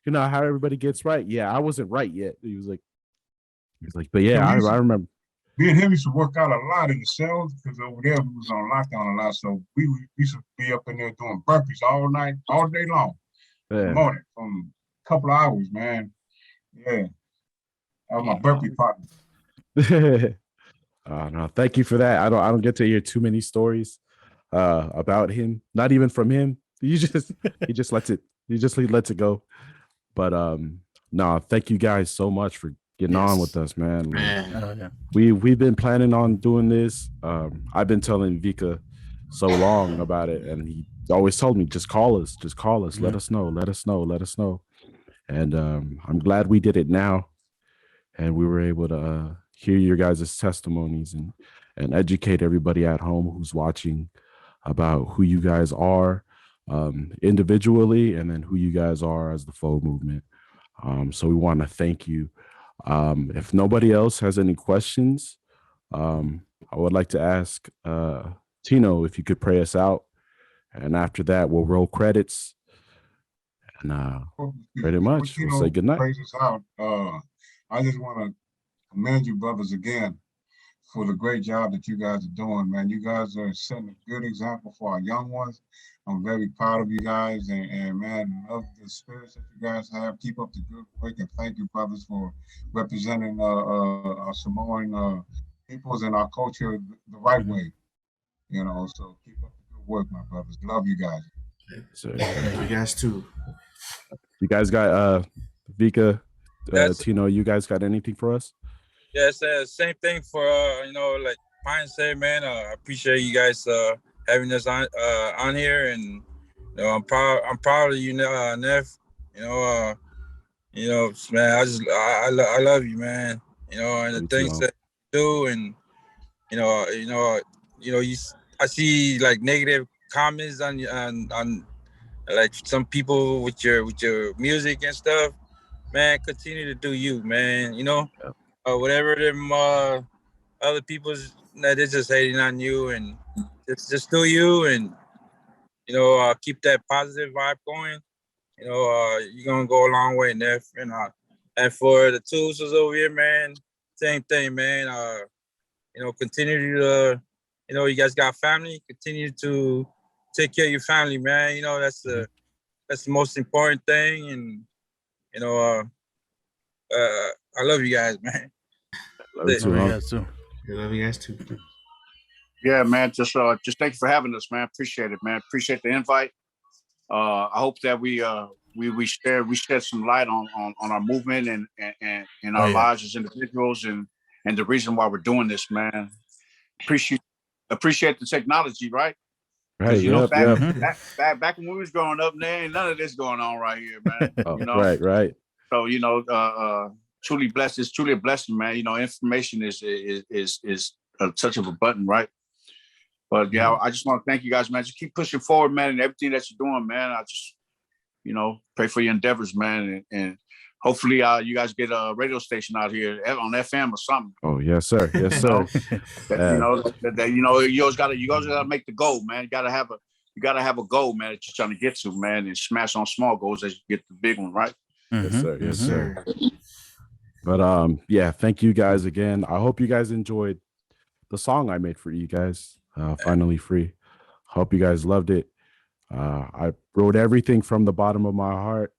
[SPEAKER 3] you know how everybody gets right. Yeah, I wasn't right yet. He was like, but yeah, I remember.
[SPEAKER 8] Me and him used to work out a lot in the cells because over there we was on lockdown a lot. So we used to be up in there doing burpees all night, all day long. Yeah. In the morning, from a couple of hours, man. Yeah. That was my burpee partner.
[SPEAKER 3] No, thank you for that. I don't get to hear too many stories about him. Not even from him. He just lets it go. But no, thank you guys so much for getting on with us, man.
[SPEAKER 6] Yeah.
[SPEAKER 3] We've been planning on doing this. I've been telling Vika so long about it, and he always told me, just call us,
[SPEAKER 2] Mm-hmm.
[SPEAKER 3] let us know. And I'm glad we did it now, and we were able to hear your guys' testimonies and educate everybody at home who's watching about who you guys are individually, and then who you guys are as the F.O.U movement. So we want to thank you. If nobody else has any questions, I would like to ask Chino if you could pray us out, and after that we'll roll credits, and pretty much we'll say goodnight.
[SPEAKER 8] Praise us out. I just want to commend you brothers again for the great job that you guys are doing, man. You guys are setting a good example for our young ones. I'm very proud of you guys, and man, love the spirits that you guys have. Keep up the good work, and thank you, brothers, for representing our Samoan peoples and our culture the right way. You know, so keep up the good work, my brothers. Love you guys.
[SPEAKER 3] So,
[SPEAKER 6] you guys too.
[SPEAKER 3] You guys got Vika, Tino, you guys got anything for us?
[SPEAKER 5] Yeah, it's same thing for you know, like Pine said, man. I appreciate you guys having us on here, and I'm proud of you, Neff. Man, I love you, man. And the things that you do, and I see like negative comments on like some people with your music and stuff. Man, continue to do you, man. Whatever them other people's they're just hating on you, and just do you, and keep that positive vibe going. You're gonna go a long way, Neff. And for the two Usos over here, man, same thing, man. Continue to, you guys got family. Continue to take care of your family, man. That's the most important thing. And I love you guys, man.
[SPEAKER 3] Love you too.
[SPEAKER 6] Love you guys too.
[SPEAKER 7] Yeah, man. Just thank you for having us, man. Appreciate it, man. Appreciate the invite. I hope that we shed some light on our movement and our lives as individuals and the reason why we're doing this, man. Appreciate the technology, right?
[SPEAKER 3] Right.
[SPEAKER 7] Back when we was growing up, there ain't none of this going on right here, man.
[SPEAKER 3] Right.
[SPEAKER 7] So truly blessed. It's truly a blessing, man. Information is a touch of a button, right? But yeah, I just want to thank you guys, man. Just keep pushing forward, man, and everything that you're doing, man. I just, pray for your endeavors, man, and hopefully you guys get a radio station out here on FM or something.
[SPEAKER 3] Oh yes, sir. Yes, sir.
[SPEAKER 7] You always gotta make the goal, man. You gotta have a goal, man, that you're trying to get to, man, and smash on small goals as you get the big one, right?
[SPEAKER 3] Yes, sir. Yes, sir. But yeah, thank you guys again. I hope you guys enjoyed the song I made for you guys. Finally Free. Hope you guys loved it. I wrote everything from the bottom of my heart.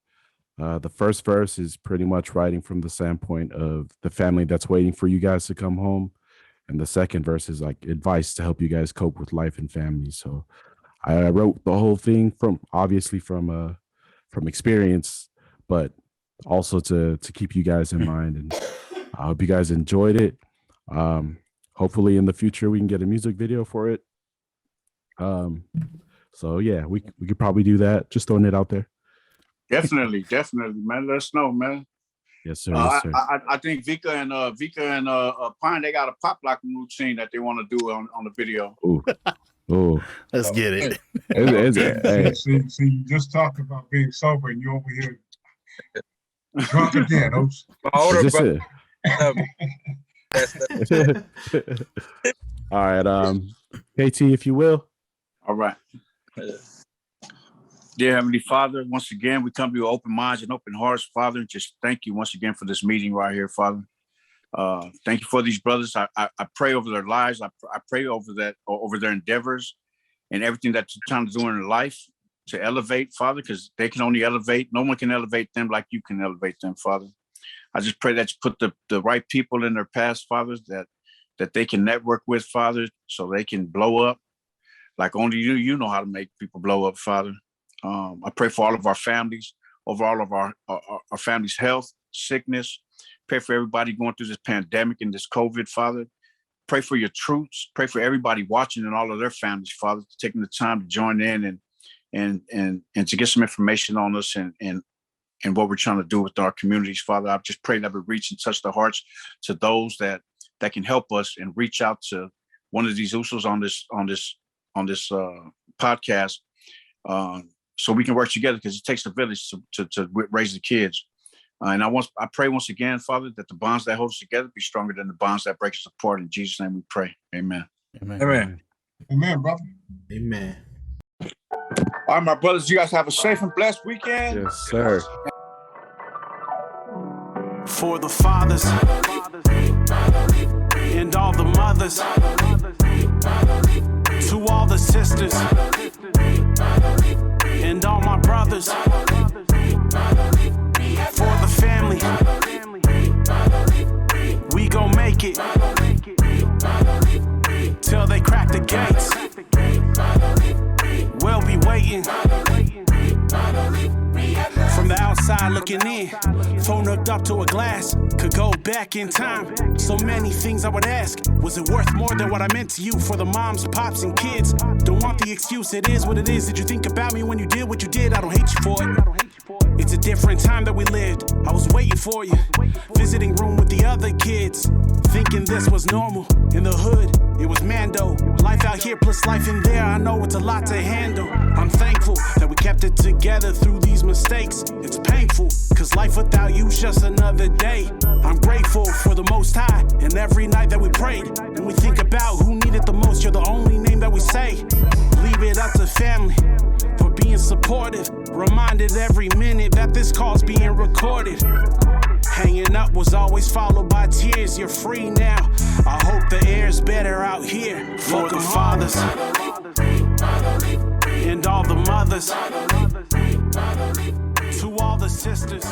[SPEAKER 3] The first verse is pretty much writing from the standpoint of the family that's waiting for you guys to come home. And the second verse is like advice to help you guys cope with life and family. So I wrote the whole thing from experience, but also to keep you guys in mind. And I hope you guys enjoyed it. Hopefully in the future we can get a music video for it. So yeah, we could probably do that. Just throwing it out there.
[SPEAKER 7] Definitely, man. Let us know, man.
[SPEAKER 3] Yes, sir. Yes, sir.
[SPEAKER 7] I think Vika and Pine, they got a pop locking routine that they want to do on the video.
[SPEAKER 3] Ooh.
[SPEAKER 2] Let's get it.
[SPEAKER 8] See, you just talked about being sober, and you over here drunk again.
[SPEAKER 3] All right, KT, if you will.
[SPEAKER 7] All right. Dear Heavenly Father, once again, we come to you with open minds and open hearts, Father. Just thank you once again for this meeting right here, Father. Thank you for these brothers. I pray over their lives. I pray over their endeavors and everything that they're trying to do in their life to elevate, Father, because they can only elevate. No one can elevate them like you can elevate them, Father. I just pray that you put the right people in their paths, Father, that they can network with, Father, so they can blow up like only you know how to make people blow up, Father. I pray for all of our families, over all of our families' health, sickness. Pray for everybody going through this pandemic and this COVID, Father. Pray for your troops. Pray for everybody watching and all of their families, Father, taking the time to join in and to get some information on us and what we're trying to do with our communities, Father. I just pray that we reach and touch the hearts to those that can help us and reach out to one of these Usos on this podcast, so we can work together, because it takes a village to raise the kids. And I pray once again, Father, that the bonds that hold us together be stronger than the bonds that break us apart. In Jesus' name we pray. Amen.
[SPEAKER 8] Amen, brother.
[SPEAKER 6] Amen.
[SPEAKER 7] All right, my brothers, you guys have a safe and blessed weekend.
[SPEAKER 3] Yes, sir.
[SPEAKER 1] For the fathers and all the mothers, to all the sisters and all my brothers, for the family, we gon' make it till they crack the gates. We'll be waiting from the outside. outside looking in, phone hooked up to a glass, could go back in time. So many things I would ask, was it worth more than what I meant to you for the moms, pops, and kids? Don't want the excuse, it is what it is. Did you think about me when you did what you did? I don't hate you for it. It's a different time that we lived. I was waiting for you, visiting room with the other kids, thinking this was normal. In the hood, it was Mando. Life out here plus life in there, I know it's a lot to handle. I'm thankful that we kept it together through these mistakes. It's painful, cause life without you's just another day. I'm grateful for the Most High, and every night that we prayed, and we think about who needed the most, you're the only name that we say. Leave it up to family for being supportive, reminded every minute that this call's being recorded. Hanging up was always followed by tears. You're free now, I hope the air's better out here. For the fathers and all the mothers, to all the sisters.